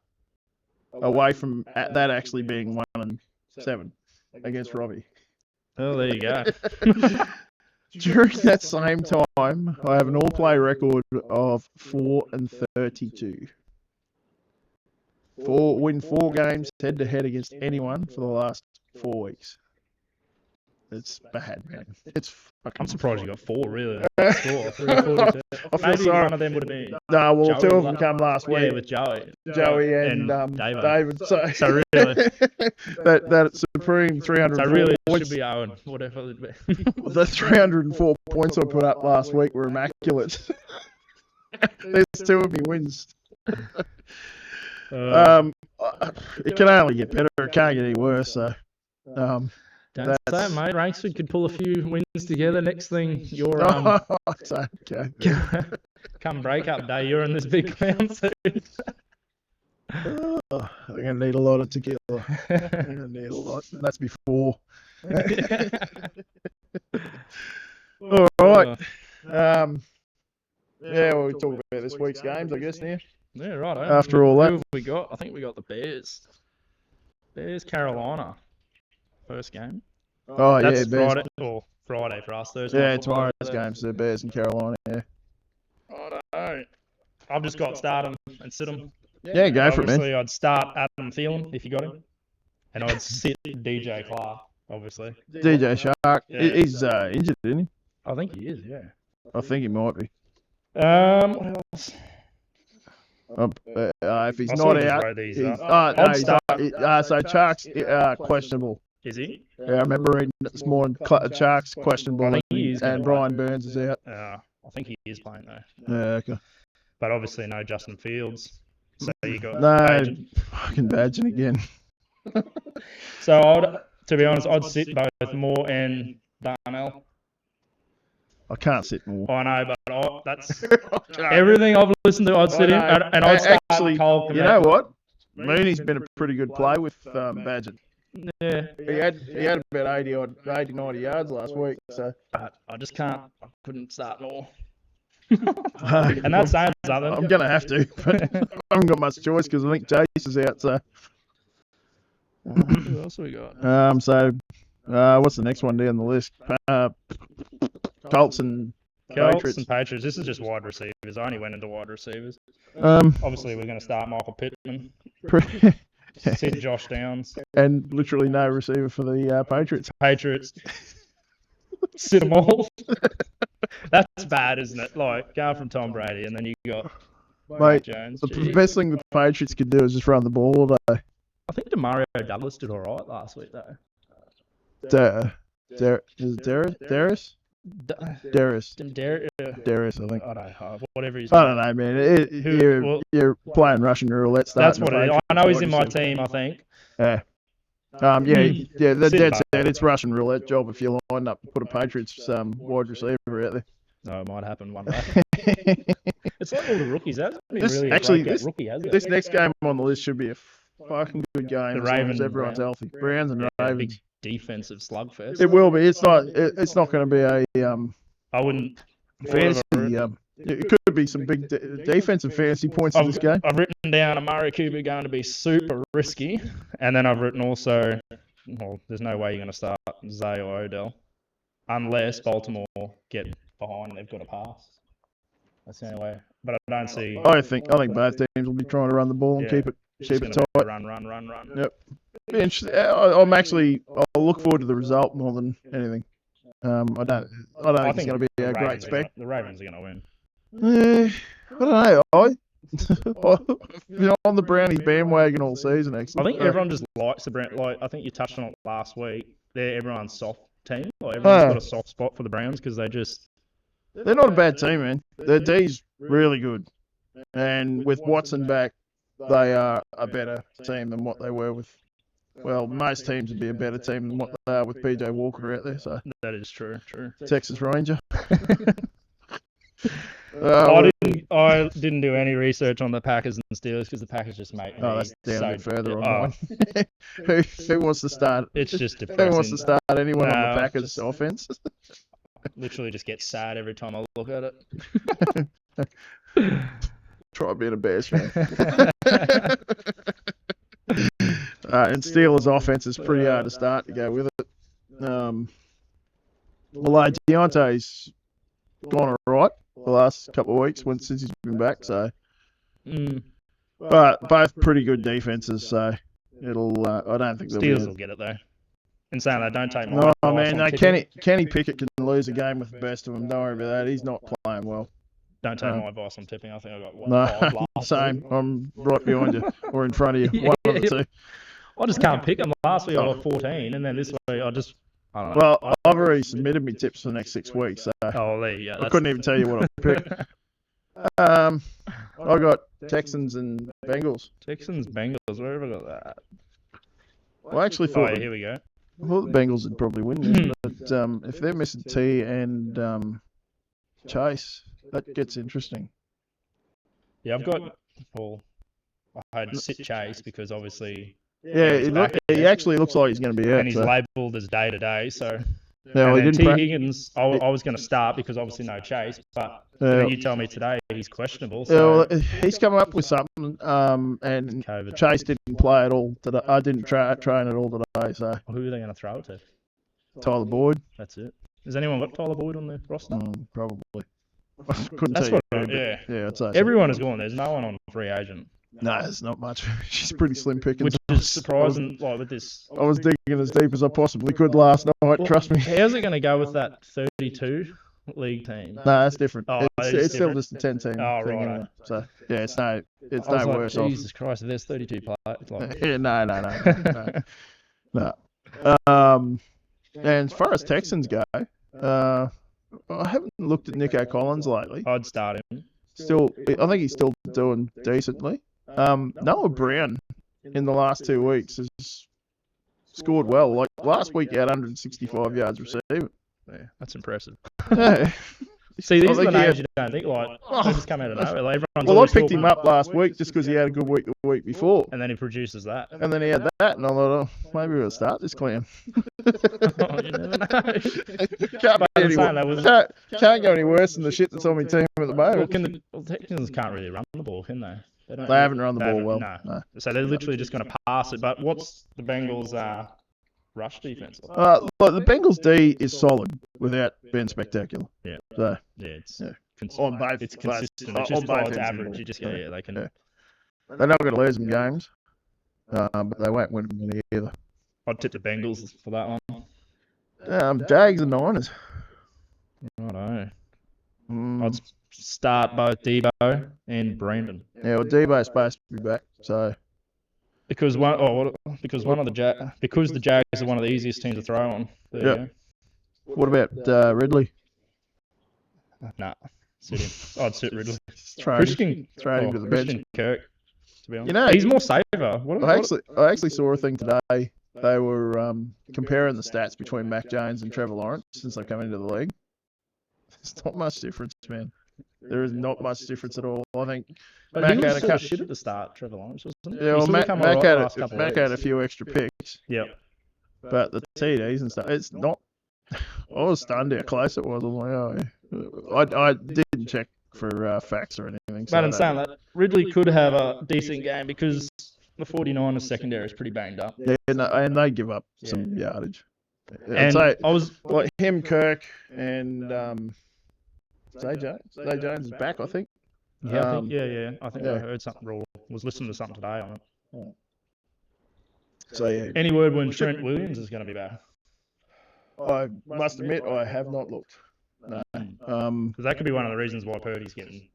away from that actually being 1-7 against Robbie. Oh, there you go. During that same time, I have an all-play record of 4-32. Win 4 games head-to-head against anyone for the last 4 weeks. It's bad, man. I'm surprised you got 4, really. Score. Maybe one of them would have been. No, well, Joey 2 of them come last week. Yeah, with Joey. Joey and David. So really, that supreme 300. So really, it should be Owen, whatever it be. The 304 points I put up last week were immaculate. There's 2 of me wins. It can only get better. It can't get any worse. So. Don't say it, mate. Ranksford could pull a few wins together. Next thing, you're okay. Come breakup day, you're in this big clown suit. Oh, I'm gonna need a lot of tequila. I'm gonna need a lot. That's before. All right. Yeah, well, we talk about this week's games, I guess, now. Yeah, right. After all that. Who have we got? I think we got the Bears. Bears, Carolina. First game. Oh, yeah, That's Bears. Friday for us. Thursday. Yeah, tomorrow's games, the Bears in Carolina, yeah. I don't. I've just got start them and sit them. Yeah, go for it, man. Obviously, I'd start Adam Thielen if you got him, and I'd sit DJ Clark. Obviously, DJ Shark. Yeah. He's injured, isn't he? I think he is. Yeah. I think he might be. What else? If he's I not sort of just out, wrote these he's, up. no, I'd he's start. so Shark's questionable. Is he? Yeah, I remember reading it this morning. Shark's questionable, I think he is and gonna play. Brian Burns is out. I think he is playing though. Yeah, okay. But obviously no Justin Fields. So you got No, Bajan. fucking Badging again. So to be honest, I'd sit both Moore and Darnell. I can't sit more. I know, but that's everything I've listened to. I'd sit in and I'd start Actually, Cole. you know what? Mooney's been a pretty good play with Badgett. Yeah. He had about 80, 90 yards last week. So I just can't. I couldn't start Moore. And that's saying something. I'm gonna have to, but I haven't got much choice because I think Chase is out. So who else have we got? What's the next one down the list? Colts and Patriots. And Patriots. This is just wide receivers. I only went into wide receivers. Obviously, we're going to start Michael Pittman. Sit Josh Downs. And literally no receiver for the Patriots. Sit them all. That's bad, isn't it? Like, going from Tom Brady and then you got Mate, Jones. the best thing the Patriots could do is just run the ball all day. I think Demario Douglas did all right last week, though. Is it Darius? Darius, I think. I don't know. Whatever he's. I don't know, man. You're playing Russian roulette. That's what it is. I know he's in my team, I think. Yeah. That's it. It's Russian roulette job if you line up and put a Patriots wide receiver out there. No, it might happen one day. It's like all the rookies. That's This next game on the list should be a fucking good game. The Ravens, everyone's healthy. Browns and Ravens. Big defensive slugfest. It will be. It's not going to be a I wouldn't. fantasy. It could be some big defensive fantasy points in this game. I've written down Amari Cooper going to be super risky, and then I've written also, well, there's no way you're going to start Zay or Odell unless Baltimore get behind and they've got a pass. That's the only way. But I don't see. I think both teams will be trying to run the ball and keep it tight. Run. Yep. I'll look forward to the result more than anything. I don't think it's going to be a great spec. The Ravens are going to win. I don't know. I've been on the Brownies bandwagon all season, actually. I think everyone just likes the Browns. Like, I think you touched on it last week. They're everyone's soft team. Like, everyone's got a soft spot for the Browns because they're not a bad team, man. Their D's really good. And with Watson back, they are a better team than what they were with. Well, most teams would be a better team than what they are with PJ Walker out there. So that is true. Texas Ranger. I didn't do any research on the Packers and Steelers because the Packers just make me. Oh, that's down a bit further on. Oh. Who wants to start? It's just depressing. Who wants to start anyone on the Packers offense? Literally just get sad every time I look at it. Try being a Bears fan. And Steelers' offense is pretty hard to start to go with it. Although Deontay's gone all right the last couple of weeks since he's been back, so. But both pretty good defenses, so it'll. I don't think Steelers will get it though. In saying that, don't take my advice. Man, no, Kenny Pickett can lose a game with the best of them. Don't worry about that. He's not playing well. Don't take my advice on tipping. I think I got one. No, same. I'm right behind you or in front of you. One of the two. I just can't pick them. Last week I got 14, and then this week I don't know. Well, I've already submitted my tips for the next 6 weeks, so there you go. I couldn't even tell you what I picked. I got Texans and Bengals. Bengals. Where have I got that? Well, I actually thought. Here we go. I thought the Bengals would probably win this, but if they're missing T and Chase, that gets interesting. Yeah, I've got. Well, I had sit chase because obviously Yeah, he's back he actually looks like he's going to be out. and he's labelled as day to day. So no, he and then didn't. T Higgins, I was going to start because obviously no chase, but then you tell me today he's questionable. So he's come up with something. And COVID. Chase didn't play at all today. I didn't train at all today. So Who are they going to throw it to? Tyler Boyd. That's it. Has anyone got Tyler Boyd on the roster? Probably. Couldn't That's tell what. you. Yeah. I'd say Everyone is gone. There's no one on free agent. No, it's not much. She's pretty slim pickings. Which is surprising. Like with this, I was digging as deep as I possibly could last night. Trust me. How's it going to go with that 32 league team? No, that's different. Oh, it's still just a 10 team thing. right. Anyway. So yeah, it's no like, worse off. Jesus Christ, if there's 32 players. Like... Yeah, no. And as far as Texans go, I haven't looked at Nico Collins lately. I'd start him. I think he's still doing decently. Noah Brown in the last 2 weeks has scored well. Like last week, he had 165 yards receiving. Yeah, that's impressive. Yeah. See, these are the names you don't think like. They just come out of nowhere. Like, I picked him up last week just because he had a good week the week before. And then he produces that. And then he had that, and I thought, oh, maybe we'll start this clown. You never know. Can't go any worse than the shit that's on my team at the moment. Well, Texans can't really run the ball, can they? They haven't run the ball well. No. So they're literally just going to pass it. But what's the Bengals' rush defense? Like the Bengals D is solid without being spectacular. Yeah. So it's on both. It's consistent. It's just it's average. You just go, they can. Yeah. They're not going to lose them games, but they won't win them many either. I'd tip the Bengals for that one. Jags and Niners. Righto. I'd start both Debo and Brandon. Yeah, well, Debo's supposed to be back, so. Because the Jags are one of the easiest teams to throw on. Yeah. What about Ridley? Nah, sit him. I'd sit Ridley. Christian to the bench. Christian Kirk. To be honest, he's more safer. I actually saw a thing today. They were comparing the stats between Mac Jones and Trevor Lawrence since they've come into the league. There's not much difference, man. There is not much difference at all. I think Mac had a couple shit at the start. Trevor Lawrence, wasn't he? Yeah, well, Mac had a few extra picks. Yep. But the TDs and stuff, it's not. I was stunned how close it was. I was like, oh, yeah. I didn't check for facts or anything. But in saying that, Ridley could have a decent game because the 49ers secondary is pretty banged up. Yeah, and they give up some yardage. And so I was like him, Kirk, and Zay Jones. Zay Jones is back, I think. Yeah, I think I heard something. Or was listening to something today on it. Yeah. So yeah. Any word when Trent Williams is going to be back? I must admit, I have not looked. No. Because that could be one of the reasons why Purdy's getting.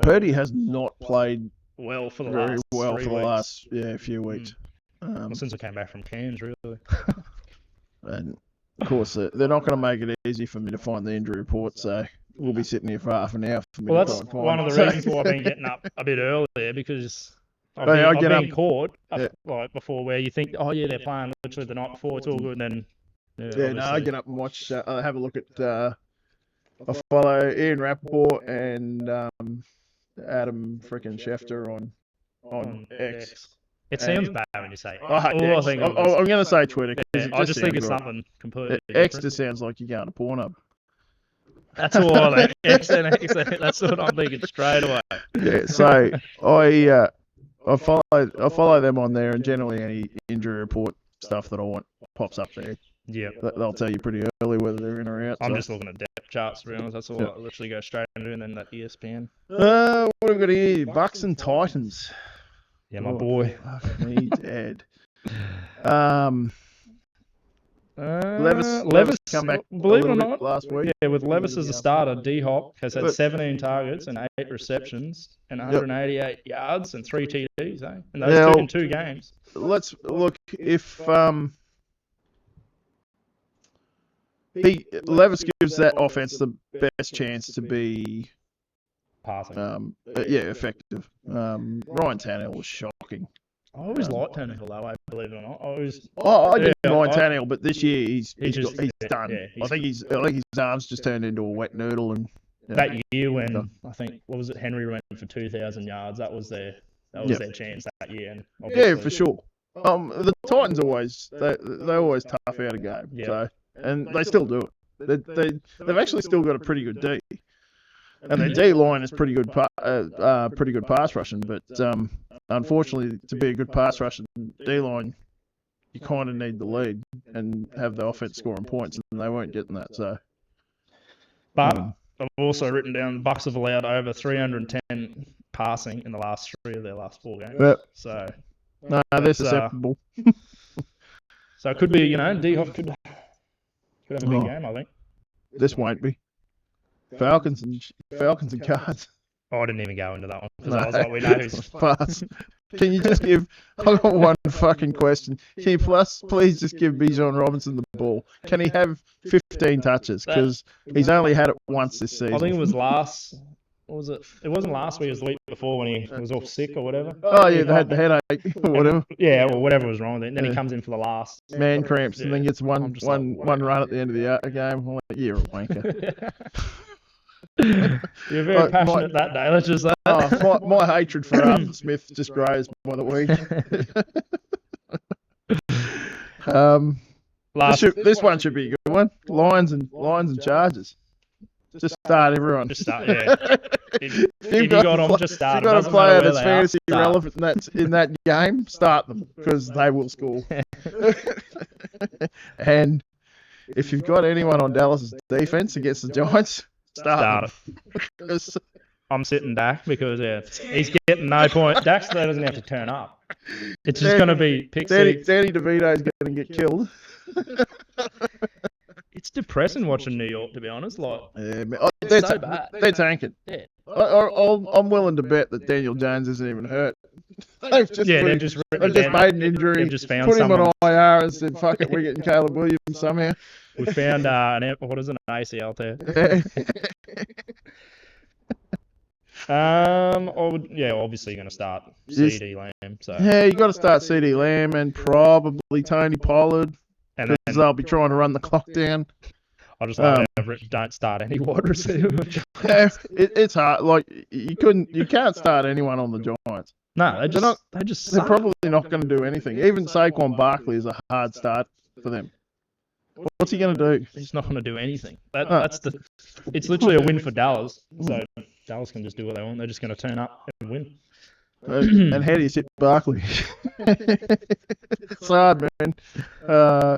Purdy has not played well for the last few weeks. Since I came back from Cairns, really. And of course, they're not going to make it easy for me to find the injury report, so we'll be sitting here for half an hour. Well, that's one of the reasons why I've been getting up a bit earlier because I've been caught like before where you think, oh yeah, they're playing literally the night before, it's all good, and then I get up and watch. Have a look at. I follow Ian Rappaport and Adam freaking Schefter on X. It sounds bad when you say. I'm going to say Twitter. I just think it's something completely. X just sounds like you're going to Pornhub. That's all I think. X. That's what I'm thinking straight away. Yeah, so I follow them on there, and generally any injury report stuff that I want pops up there. Yeah, they'll tell you pretty early whether they're in or out. I'm just looking at depth charts, to be honest. That's all. I literally go straight into, and then that ESPN. What have we got here? Bucks and Titans. Yeah, my boy. Me dead. Levis come back. Believe it or not, last week. Yeah, with Levis as a starter, D-Hop has had 17 targets and 8 receptions and 188 yards and 3 TDs. And those in 2 games. Let's look if Levis gives that offense the best chance to be passing. Effective. Ryan Tannehill was shocking. I always liked Tannehill that way, believe it or not. I didn't mind Tannehill, but this year he's done. Yeah, I think his arms just turned into a wet noodle. And that year when I think what was it, Henry went for 2,000 yards. That was their That was their chance that year. And Yeah, for sure. The Titans they always tough out a game. Yeah. So, and they still do it. They've actually still got a pretty good D, and their D line is pretty good pass rushing. But unfortunately, to be a good pass rushing D line, you kind of need the lead and have the offense scoring points, and they weren't getting that. So, but I've also written down the Bucks have allowed over 310 passing in the last 3 of their last 4 games. Yep. So no, they're susceptible. So it could be, D-Hop could have a big game, I think. This won't be. Falcons and Cards. Oh, I didn't even go into that one because I was like, we know who's fast. Can you just give? I've got one fucking question. Can you please just give Bijan Robinson the ball? Can he have 15 touches? Because he's only had it once this season. I think it was last. What was it? It wasn't last week. It was the week before when he was off sick or whatever. Oh yeah, they had the headache or whatever. Yeah, or whatever was wrong with it. And then he comes in for the last man cramps and then gets one run at the end of the game. I'm like, you're a wanker. You're very passionate that day. Let's just say. My hatred for Arthur Smith just grows by the week. This one should be a good one. Lions and Chargers. Just start everyone. Just start, yeah. If you got them, just start. If you've got a player that's fantasy relevant in that game, start them because they will score. And if you've got anyone on Dallas's defense against the Giants, start it. I'm sitting Dak because he's getting no point. Dak doesn't have to turn up. It's just going to be pick six. Danny DeVito's going to get killed. It's depressing watching New York, to be honest. They're so bad. They're tanking. Yeah. I'm willing to bet that Daniel Jones isn't even hurt. They've just made an injury. They've just found put him someone. on IR and said, "Fuck it, we're getting Caleb Williams somehow." We found an ACL there. Obviously you're going to start CD Lamb. So yeah, you got to start CD Lamb and probably Tony Pollard. And they'll be trying to run the clock down. I just don't start any wide receiver. It's hard. Like you can't start anyone on the Giants. No, they're probably not going to do anything. Even Saquon Barkley is a hard start for them. What's he going to do? He's not going to do anything. It's literally a win for Dallas. So Dallas can just do what they want. They're just going to turn up and win. And how do you sit Barkley? It's hard, man.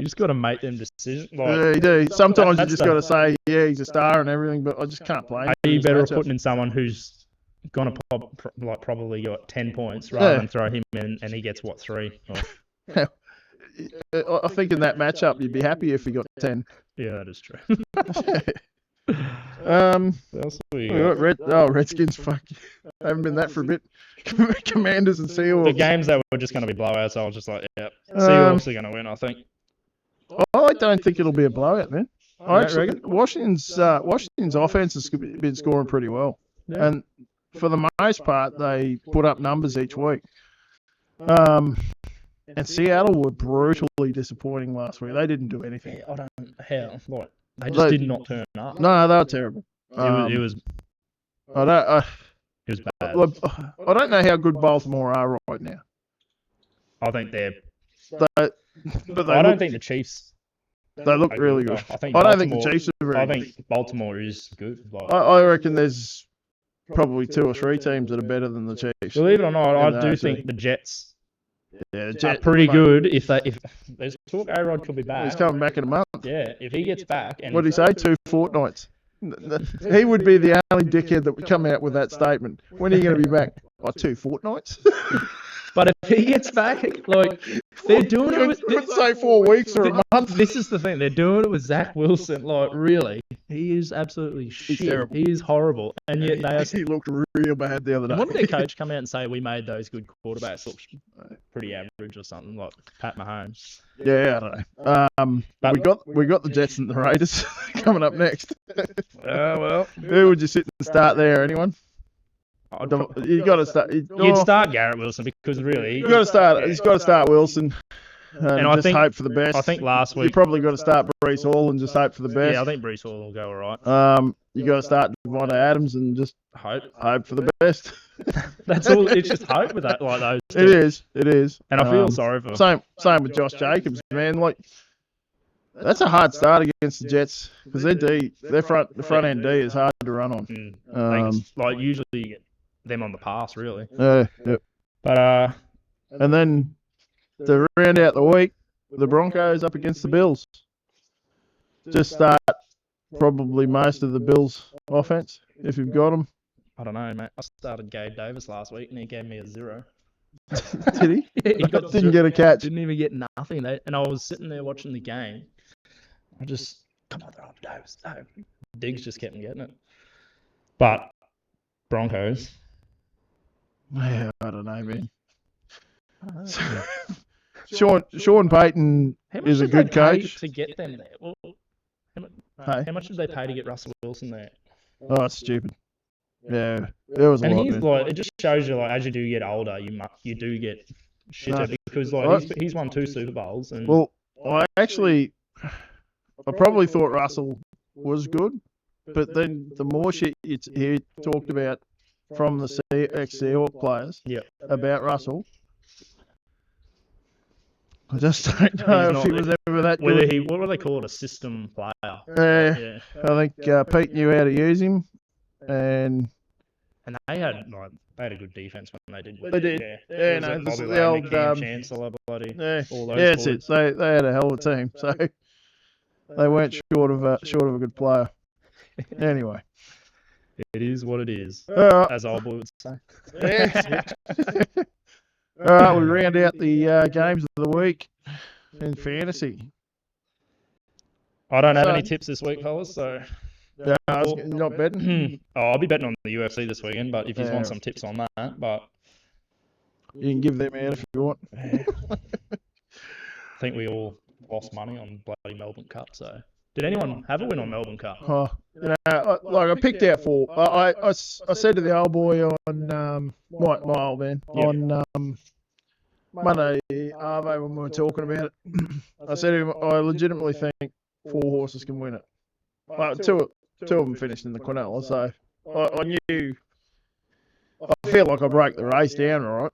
You just got to make them decisions. You do. Sometimes you just got to say, yeah, he's a star and everything, but I just can't play. Are you better at putting in someone who's going to probably got 10 points rather than throw him in and he gets, 3? I think in that matchup, you'd be happy if he got 10. Yeah, that is true. Redskins, fuck you. I haven't been that for a bit. Commanders and Seahawks. The games that were just going to be blowouts, I was just like, yeah, Seahawks are going to win, I think. I don't think it'll be a blowout, man. Washington's offense has been scoring pretty well. Yeah. And for the most part, they put up numbers each week. And Seattle were brutally disappointing last week. They didn't do anything. Yeah, they just did not turn up. No, they were terrible. It was bad. I don't know how good Baltimore are right now. I think they're. I don't think the Chiefs. They look really good. I don't think the Chiefs are very good. I think Baltimore is good. I reckon there's probably 2 or 3 teams that are better than the Chiefs. Believe it or not, I do think the Jets. Yeah, are pretty good. If there's talk, A-Rod could be back. He's coming back in a month. Yeah, if he gets back. And what did he say? 2 fortnights. He would be the only dickhead that would come out with that statement. When are you going to be back? 2 fortnights. But if he gets back, they're doing it with... say 4 weeks or a month. This is the thing. They're doing it with Zach Wilson. Really. He is absolutely shit. He's terrible. He is horrible. And yet he looked real bad the other day. What did their coach come out and say? We made those good quarterbacks look pretty average or something, like Pat Mahomes. Yeah, I don't know. But we got the Jets and the Raiders coming up next. Who would you sit and start there? Anyone? You got to start. You'd start Garrett Wilson because really he's got to start Wilson. And I think hope for the best. I think last week you probably got to start Breece Hall and just hope for the best. Yeah, I think Breece Hall will go all right. You got to start Devontae Adams and just hope for the best. That's all. It's just hope with that, like those two. It is. And I feel sorry for. Same with Josh Jacobs, man. Like that's a hard start against the Jets because the front end D is hard to run on. Like usually you get them on the pass, really. Yeah. But and then to round out the week, the Broncos up against the Bills. Just start probably most of the Bills' offense if you've got them. I don't know, mate. I started Gabe Davis last week and he gave me a 0. Did he? He got Didn't get a catch. Didn't even get nothing. And I was sitting there watching the game. I just, come on, Davis. No. Diggs just kept getting it. But Broncos. Yeah, I don't know, man. Sean Payton is a good coach. To get them there. Well, how much did they pay to get Russell Wilson there? Oh, it's stupid. Yeah, there was a lot. And like, it just shows you, like, as you do get older, you do get shitter because like he's won 2 Super Bowls. And well, I probably thought Russell was good, but then the more shit he talked about from the ex-Seahawks players about Russell, I just don't know if he was ever that good. What were they called? A system player. Yeah. I think Pete knew how to use him, and they had a good defense when they did. They did. Yeah, no, the old Chancellor, bloody. Yeah, all those that's it. They had a hell of a team, so they weren't short of a good player. Anyway, it is what it is, as old boy would say. Yeah. All right, we round out the games of the week in fantasy. I don't have any tips this week, fellas, so. Yeah, not betting. I'll be betting on the UFC this weekend, but if you want some tips on that, but you can give them out if you want. I think we all lost money on bloody Melbourne Cup. So, did anyone have a win on Melbourne Cup? Oh, I picked out 4. I said to the old boy on my old man on Monday Arvo when we were talking about it. I said to him, I legitimately think 4 horses can win it. Well, two of them finished in the Quinella, so I knew. I feel like I broke the race down, all right.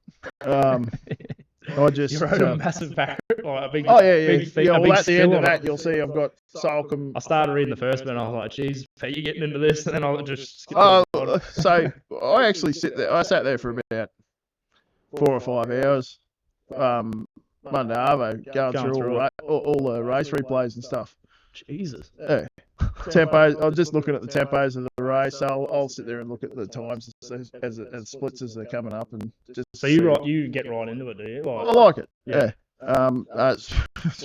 I just you rode a massive barrel, like a big. Oh yeah. Big Well, at the end of that, you'll see I've got Salcombe. I started reading the first bit, and I was like, "Geez, are you getting into this?" And then I just. So I actually I sat there for about 4 or 5 hours. Monday Arvo going through all the race replays and stuff. Jesus. Yeah. Tempos. I'm just looking at the tempos of the race. So I'll sit there and look at the times as splits as they're coming up and just. So you get right into it, do you? I like it. Yeah. That's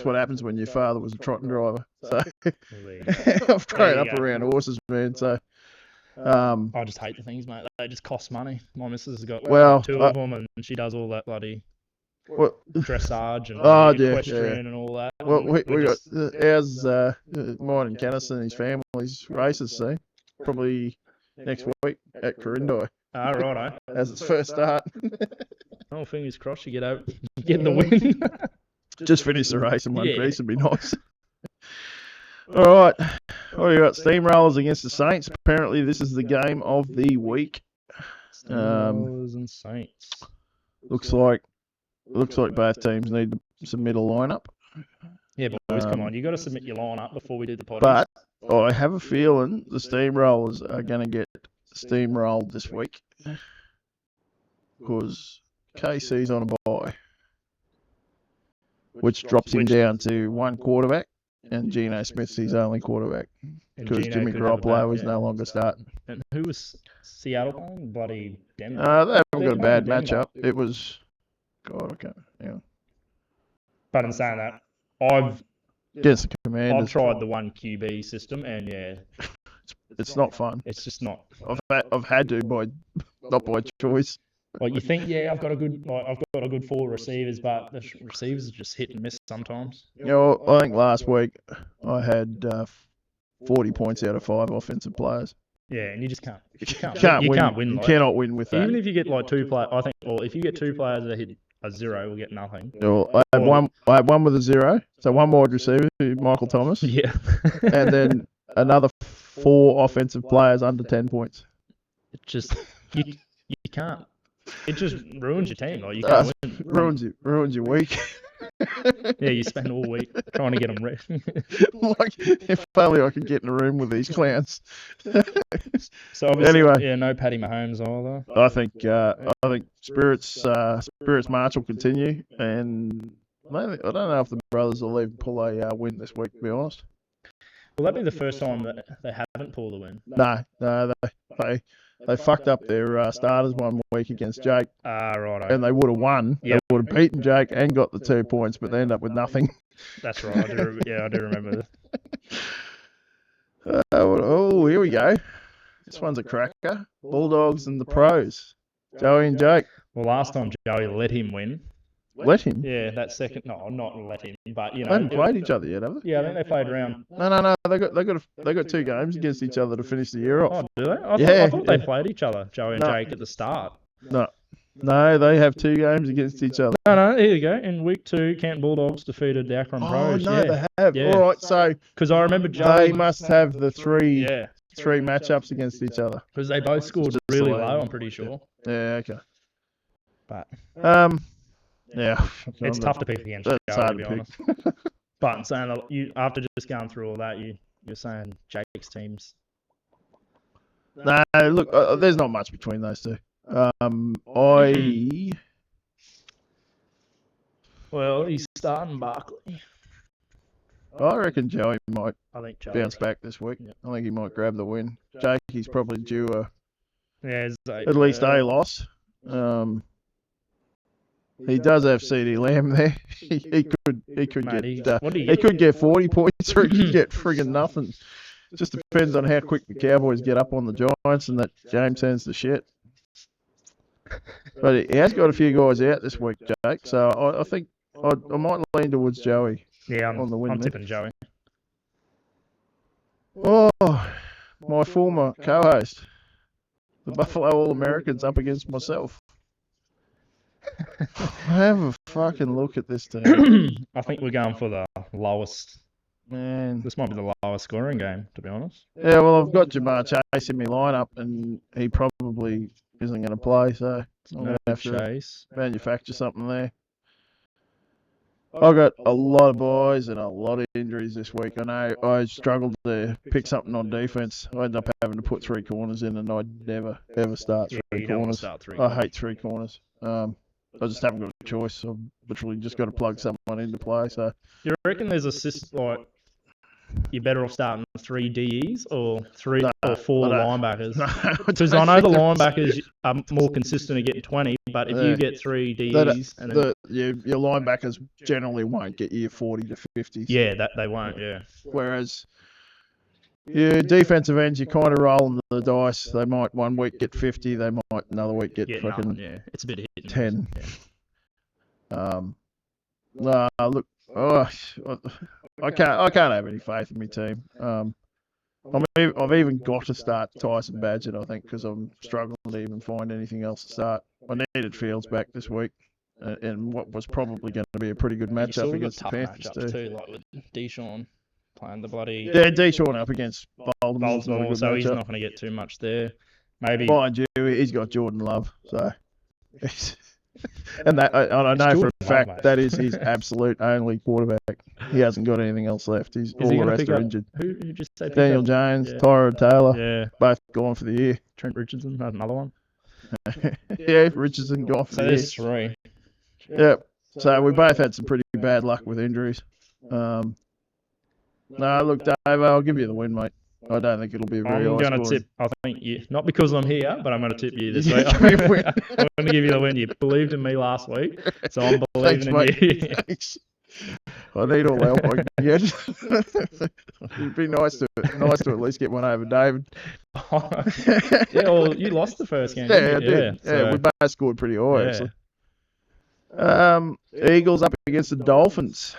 what happens when your father was a trotting driver. So I've grown up around horses, man. So. I just hate the things, mate. They just cost money. My missus has got 2 of them, and she does all that bloody. Dressage and equestrian and all that. Well, we got ours, mine and Kennison and his family's races, see? Probably next week at Corindai. Ah, righto. As its first start. Oh, fingers crossed you get the win. Just finish the race in one piece would be nice. All right. What do you got? Steamrollers against the Saints. Apparently, this is the game of the week. Steamrollers and Saints. Looks like both teams need to submit a lineup. Yeah, boys, come on. You got to submit your lineup before we do the podcast. But I have a feeling the Steamrollers are going to get steamrolled this week because KC's on a bye, which drops him down to 1 quarterback, and Geno Smith's his only quarterback because Jimmy Garoppolo is no longer starting. And who was Seattle playing? Bloody Denver. They haven't got a bad matchup. It was. God, I can't. Yeah. But in saying that, I've tried the 1 QB system, and it's not fun. It's just not. I've had to not by choice. Like you think, I've got a good 4 receivers, but the receivers are just hit and miss sometimes. I think last week I had 40 points out of 5 offensive players. Yeah, and you just can't. You can't win. You cannot win with that. Even if you get 2 players, I think. Well, if you get 2 players that hit a 0, we'll get nothing. Well, I had one with a 0, so 1 wide receiver, Michael Thomas. Yeah. And then another 4 offensive players under 10 points. It just you can't. It just ruins your team. Like you can't win. Ruins your week. Yeah, you spend all week trying to get them ready. Like, if only I could get in a room with these clowns. So obviously, Anyway. yeah, no Paddy Mahomes either. I think Spirits March will continue, and I don't know if the brothers will even pull a win this week. To be honest. Will that be the first time that they haven't pulled a win? No, they fucked up their starters one week against Jake, Right. and they would have won. Yep. They would have beaten Jake and got the 2 points, but they end up with nothing. That's right. I do remember this. Oh, here we go. This one's a cracker. Bulldogs and the pros. Joey and Jake. Well, last time Joey let him win. Let him? Yeah, that second. No, not let him, but They haven't played each other yet, have they? Yeah, I think they played round. No. They got 2 games against each other to finish the year off. Oh, do they? I thought they played each other, Joey and Jake, at the start. No, they have 2 games against each other. No, here you go. In week 2, Kent Bulldogs defeated the Akron Pros. Oh, no, they have. Yeah. All right, so because I remember Joey. they must have the 3 Yeah, 3 matchups against each other. because they both scored really low, I'm pretty sure. Yeah, okay. But yeah, it's tough to pick against Joey, to be honest. But saying that you after just going through all that, you're saying Jake's teams. No, look, there's not much between those two. Well, he's starting Barkley. I reckon Joey might I think Joey. bounce back this week. Yep. I think he might grab the win. Jake, he's probably due At least a loss. He does have CD Lamb there. He could get 40 points, or he could get friggin' nothing. Just depends on how quick the Cowboys get up on the Giants and that game turns to shit. But he has got a few guys out this week, Jake. So I think I might lean towards Joey. Yeah, on the win. I'm tipping Joey. Oh, my former co-host, the Buffalo All-Americans, up against myself. Have a fucking look at this team. I think we're going for the lowest. Man, This might be the lowest scoring game, to be honest. yeah, well, I've got Jamar Chase in my lineup, and he probably isn't going to play, so I'm going to have to Chase. manufacture something there. I got a lot of buys and a lot of injuries this week. I know I struggled to pick something on defense. I ended up having to put 3 corners in, and I'd never ever start 3 corners. I hate 3 corners. I just haven't got a choice. I've literally just got to plug someone into play. So Do you reckon there's a system like you're better off starting 3 DEs or 4 linebackers? Because I know the linebackers are more consistent at getting 20, but if you get 3 DEs and then, your linebackers generally won't get you 40 to 50. yeah, that they won't. Yeah. Whereas your defensive ends, you kind of rolling the dice. They might one week get 50, they might another week get fucking it's a bit of hit 10. Yeah. Look, I can't have any faith in my team. I've even got to start Tyson Badgett, I think, because I'm struggling to even find anything else to start. I needed Fields back this week, and what was probably going to be a pretty good matchup against the Panthers too. Like with Deshaun playing the bloody Deshaun up against Baltimore, so he's not going to get too much there. Maybe mind you, he's got Jordan Love, so. And I know for a fact that is his absolute only quarterback. He hasn't got anything else left. All the rest are injured. Who you just said? Daniel Jones, Tyrod Taylor, both gone for the year. Trent Richardson, another one. Yeah, Richardson gone for the year. There's 3. Yep. So we both had some pretty bad luck with injuries. No, look, Dave, I'll give you the win, mate. I don't think it'll be very high. I'm going to tip. I think you, not because I'm here, but I'm going to tip you this Yeah, week. give me a win. I'm going to give you the win. You believed in me last week, so I'm believing Thanks, in you. Thanks. I need all the help I can get. It'd be nice to at least get one over David. Yeah, well, you lost the first game. Yeah, I didn't you? did. Yeah, we both scored pretty high, Yeah. actually. Eagles up against the Dolphins.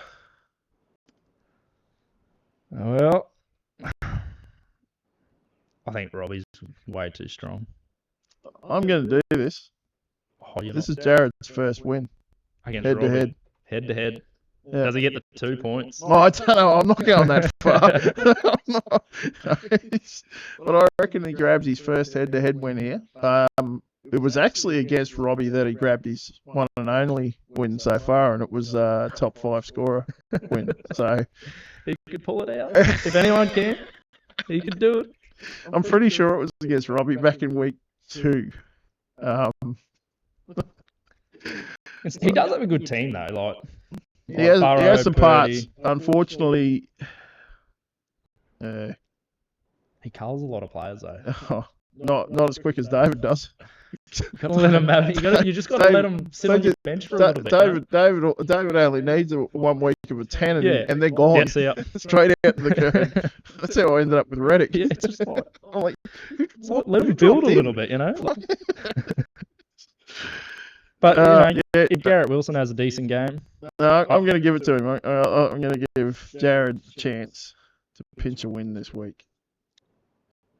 Well, I think Robbie's way too strong. I'm going to do this. Oh, This is Jared's first win. against Head to Robbie. head. Head to head. Yeah. Does he get the 2 points? Oh, I don't know. I'm not going that far. But I reckon he grabs his first head-to-head win here. it was actually against Robbie that he grabbed his one and only win so far, and it was top 5 scorer win. So He could pull it out. If anyone can, he could do it. I'm pretty sure it was against Robbie back in week 2. He does have a good team though. Like He has some parts. Purdy. Unfortunately, He culls a lot of players though. not as quick as David does. You gotta let him have it. You just gotta let him sit on your bench for a little bit. David only needs 1 week of a 10 and they're gone. Yeah, see ya. Straight out to the curb. That's how I ended up with Reddick. Yeah, it's just like, I'm like, let him build a little bit, you know. But if Garrett Wilson has a decent game, no, I'm going to give it to him. I'm going to give Jared a chance to pinch a win this week.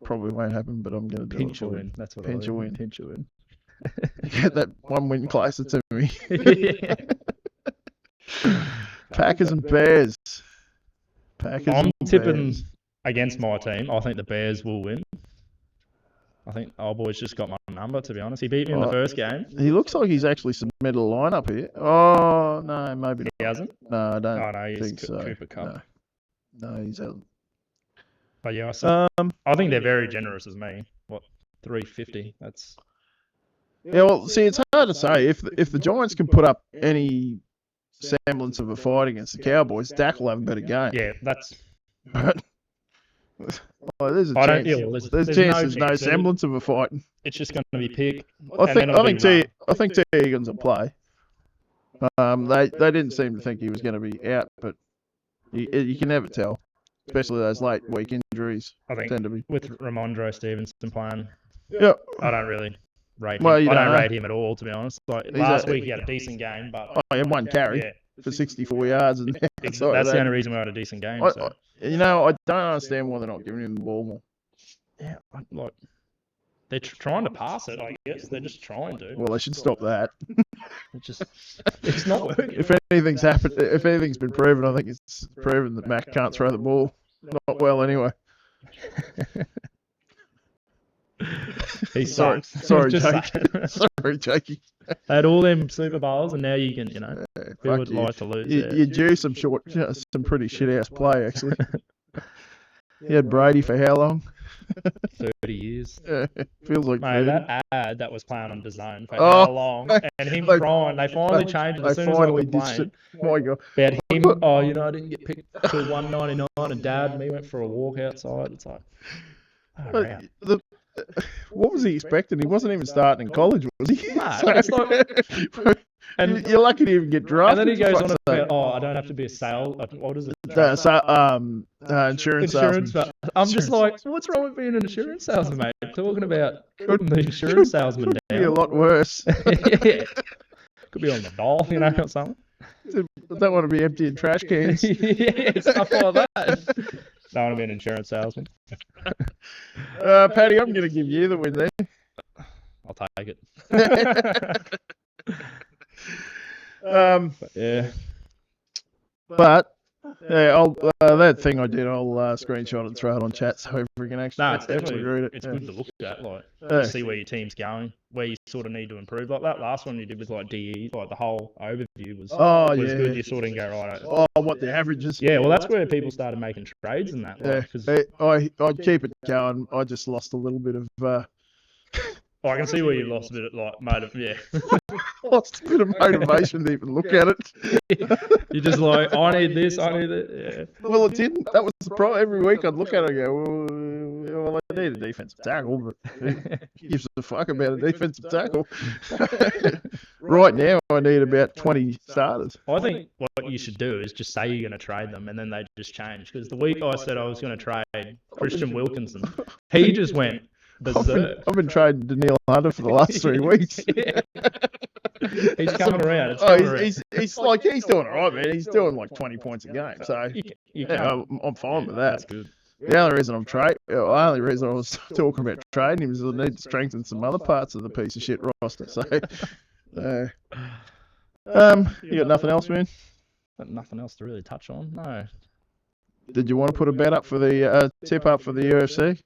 Probably won't happen, but I'm going to do pinch it. a win. That's what Pinch I a mean. win. Pinch a win. Get that 1 win closer to me. Yeah. Packers and Bears. I'm tipping against my team. I think the Bears will win. I think old boy's just got my number, to be honest. He beat me in the first game. He looks like he's actually submitted a lineup here. Oh, no, maybe not. He hasn't? No, I don't he's think so. Cooper Cup. No, he's hasn't. But yeah, I think they're very generous as me. What, 350? That's... Yeah, well, see, it's hard to say. If the Giants can put up any semblance of a fight against the Cowboys, Dak will have a better game. Yeah, that's... Well, there's a chance. There's no semblance of a fight. It's just going to be pick. I think T. Higgins will play. They didn't seem to think he was going to be out, but you can never tell, especially those late week injuries. I think tend to be with Ramondre Stevenson playing. Yeah, I don't really rate him. Well, I don't know. rate him at all, to be honest. Like last week he had a decent game, but he had 1 carry for 64 yards, and that's the only reason we had a decent game. So. I don't understand why they're not giving him the ball more. Yeah, like they're trying to pass it. I guess they're just trying to. Well, they should stop that. It's not working. If anything's been proven, I think it's proven that Mac can't throw the ball. Not well, anyway. He's sorry, Jake. Sorry, Jakey. They had all them Super Bowls, and now you can, who would like to lose? You do some pretty shit ass play, actually. You had Brady for how long? 30 years. Feels like mate, that ad that was playing on DAZN for how long, and him crying. They finally changed it as soon as I complained. My God. About him, I didn't get picked till 199, and Dad and me went for a walk outside. It's like, what was he expecting? He wasn't even starting in college, was he? Nah, it's like, and you're lucky to even get drafted. And then he goes on about, I don't have to be a sales. What is it? Insurance salesman. But I'm just like, what's wrong with being an insurance salesman, mate? Talking about putting the insurance salesman down. Could be a lot worse. Yeah. Could be on the dole, or something. I don't want to be emptying trash cans. Yeah, stuff like that. Don't want to be an insurance salesman. Paddy, I'm going to give you the win there. I'll take it. Yeah. But I'll that thing I did, I'll screenshot and throw it on chat so everyone can actually read it. It's good to look at, see where your team's going, where you sort of need to improve. Like that last one you did with DE, like the whole overview was good. You sort of go right. What the averages? Yeah, well that's where people started making trades and that. I keep it going. I just lost a little bit of. I can see where you lost a bit of lost a bit of motivation to even look at it. You're just like, I need this, I need it. Yeah. Well, it didn't. That was the problem. Every week I'd look at it and go, well, I need a defensive tackle, but who gives a fuck about a defensive tackle? Right now, I need about 20 starters. I think what you should do is just say you're going to trade them, and then they just change. Because the week I said I was going to trade Christian Wilkinson, he just went. I've been trading Daniil Hunter for the last 3 weeks. He's coming around. He's doing all right, man. He's doing like 20 points a game. So I'm fine with that. That's good. The only reason I was talking about trading him is I need to strengthen some other parts of the piece of shit roster. So, you got nothing else, man? Got nothing else to really touch on. No. Did you want to put a bet up for the tip up for the UFC?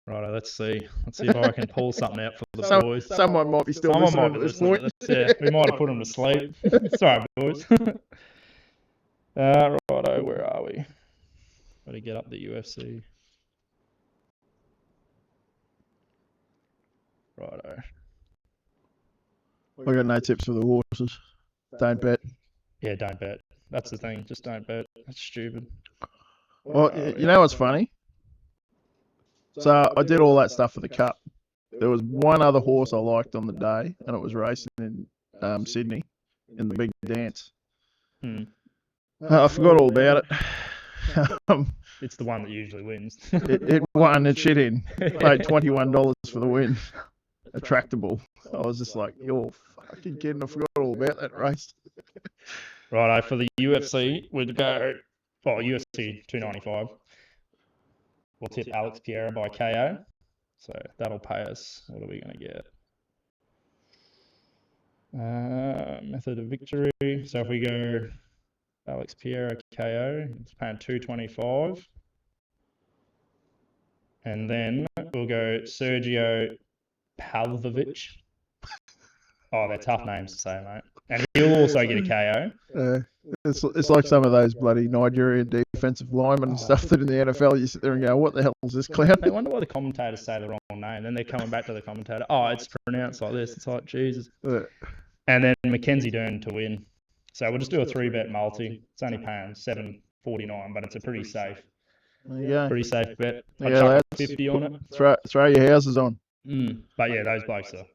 Right, let's see. Let's see if I can pull something out for the boys. Someone might be still Someone listening might be at this listening. point. Yeah, we might have put them to sleep. Sorry, boys. Righto, where are we? Got to get up the UFC. Righto. I got no tips for the horses. Don't bet. Yeah, don't bet. That's the thing. Just don't bet. That's stupid. Well, you know what's funny? So I did all that stuff for the Cup. There was one other horse I liked on the day, and it was racing in Sydney in the big dance. I forgot all about it. It's the one that usually wins. It won and shit in. Paid $21 for the win. A tractable. I was just like, you're fucking kidding. I forgot all about that race. Righto, for the UFC, we'd go, UFC 295. We'll tip Alex Pereira by KO. So that'll pay us. What are we going to get? Method of victory. So if we go Alex Pereira KO, it's paying 225. And then we'll go Sergio Pavlovich. Oh, they're tough names to say, mate. And he'll also get a KO. It's like some of those bloody Nigerian defensive linemen and stuff that in the NFL you sit there and go, what the hell is this clown? They wonder why the commentators say the wrong name. Then they're coming back to the commentator. Oh, it's pronounced like this. It's like, Jesus. And then Mackenzie Dern to win. So we'll just do a 3-bet multi. It's only paying $7.49, but it's a pretty safe. There you go. Pretty safe bet. I'd Yeah, chuck lads. 50 on it. Throw your houses on. But yeah, those blokes are.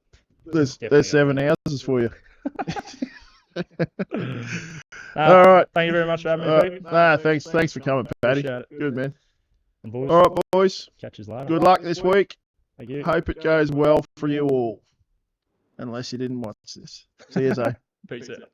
There's 7 houses for you. All right. Thank you very much for having me, Pete. Thanks for coming, Paddy. Appreciate it. Good, man. And boys, All right, boys. catch you later. Good luck this week. Thank you. Hope it goes well for you all. Unless you didn't watch this. See you, Zay. Peace out.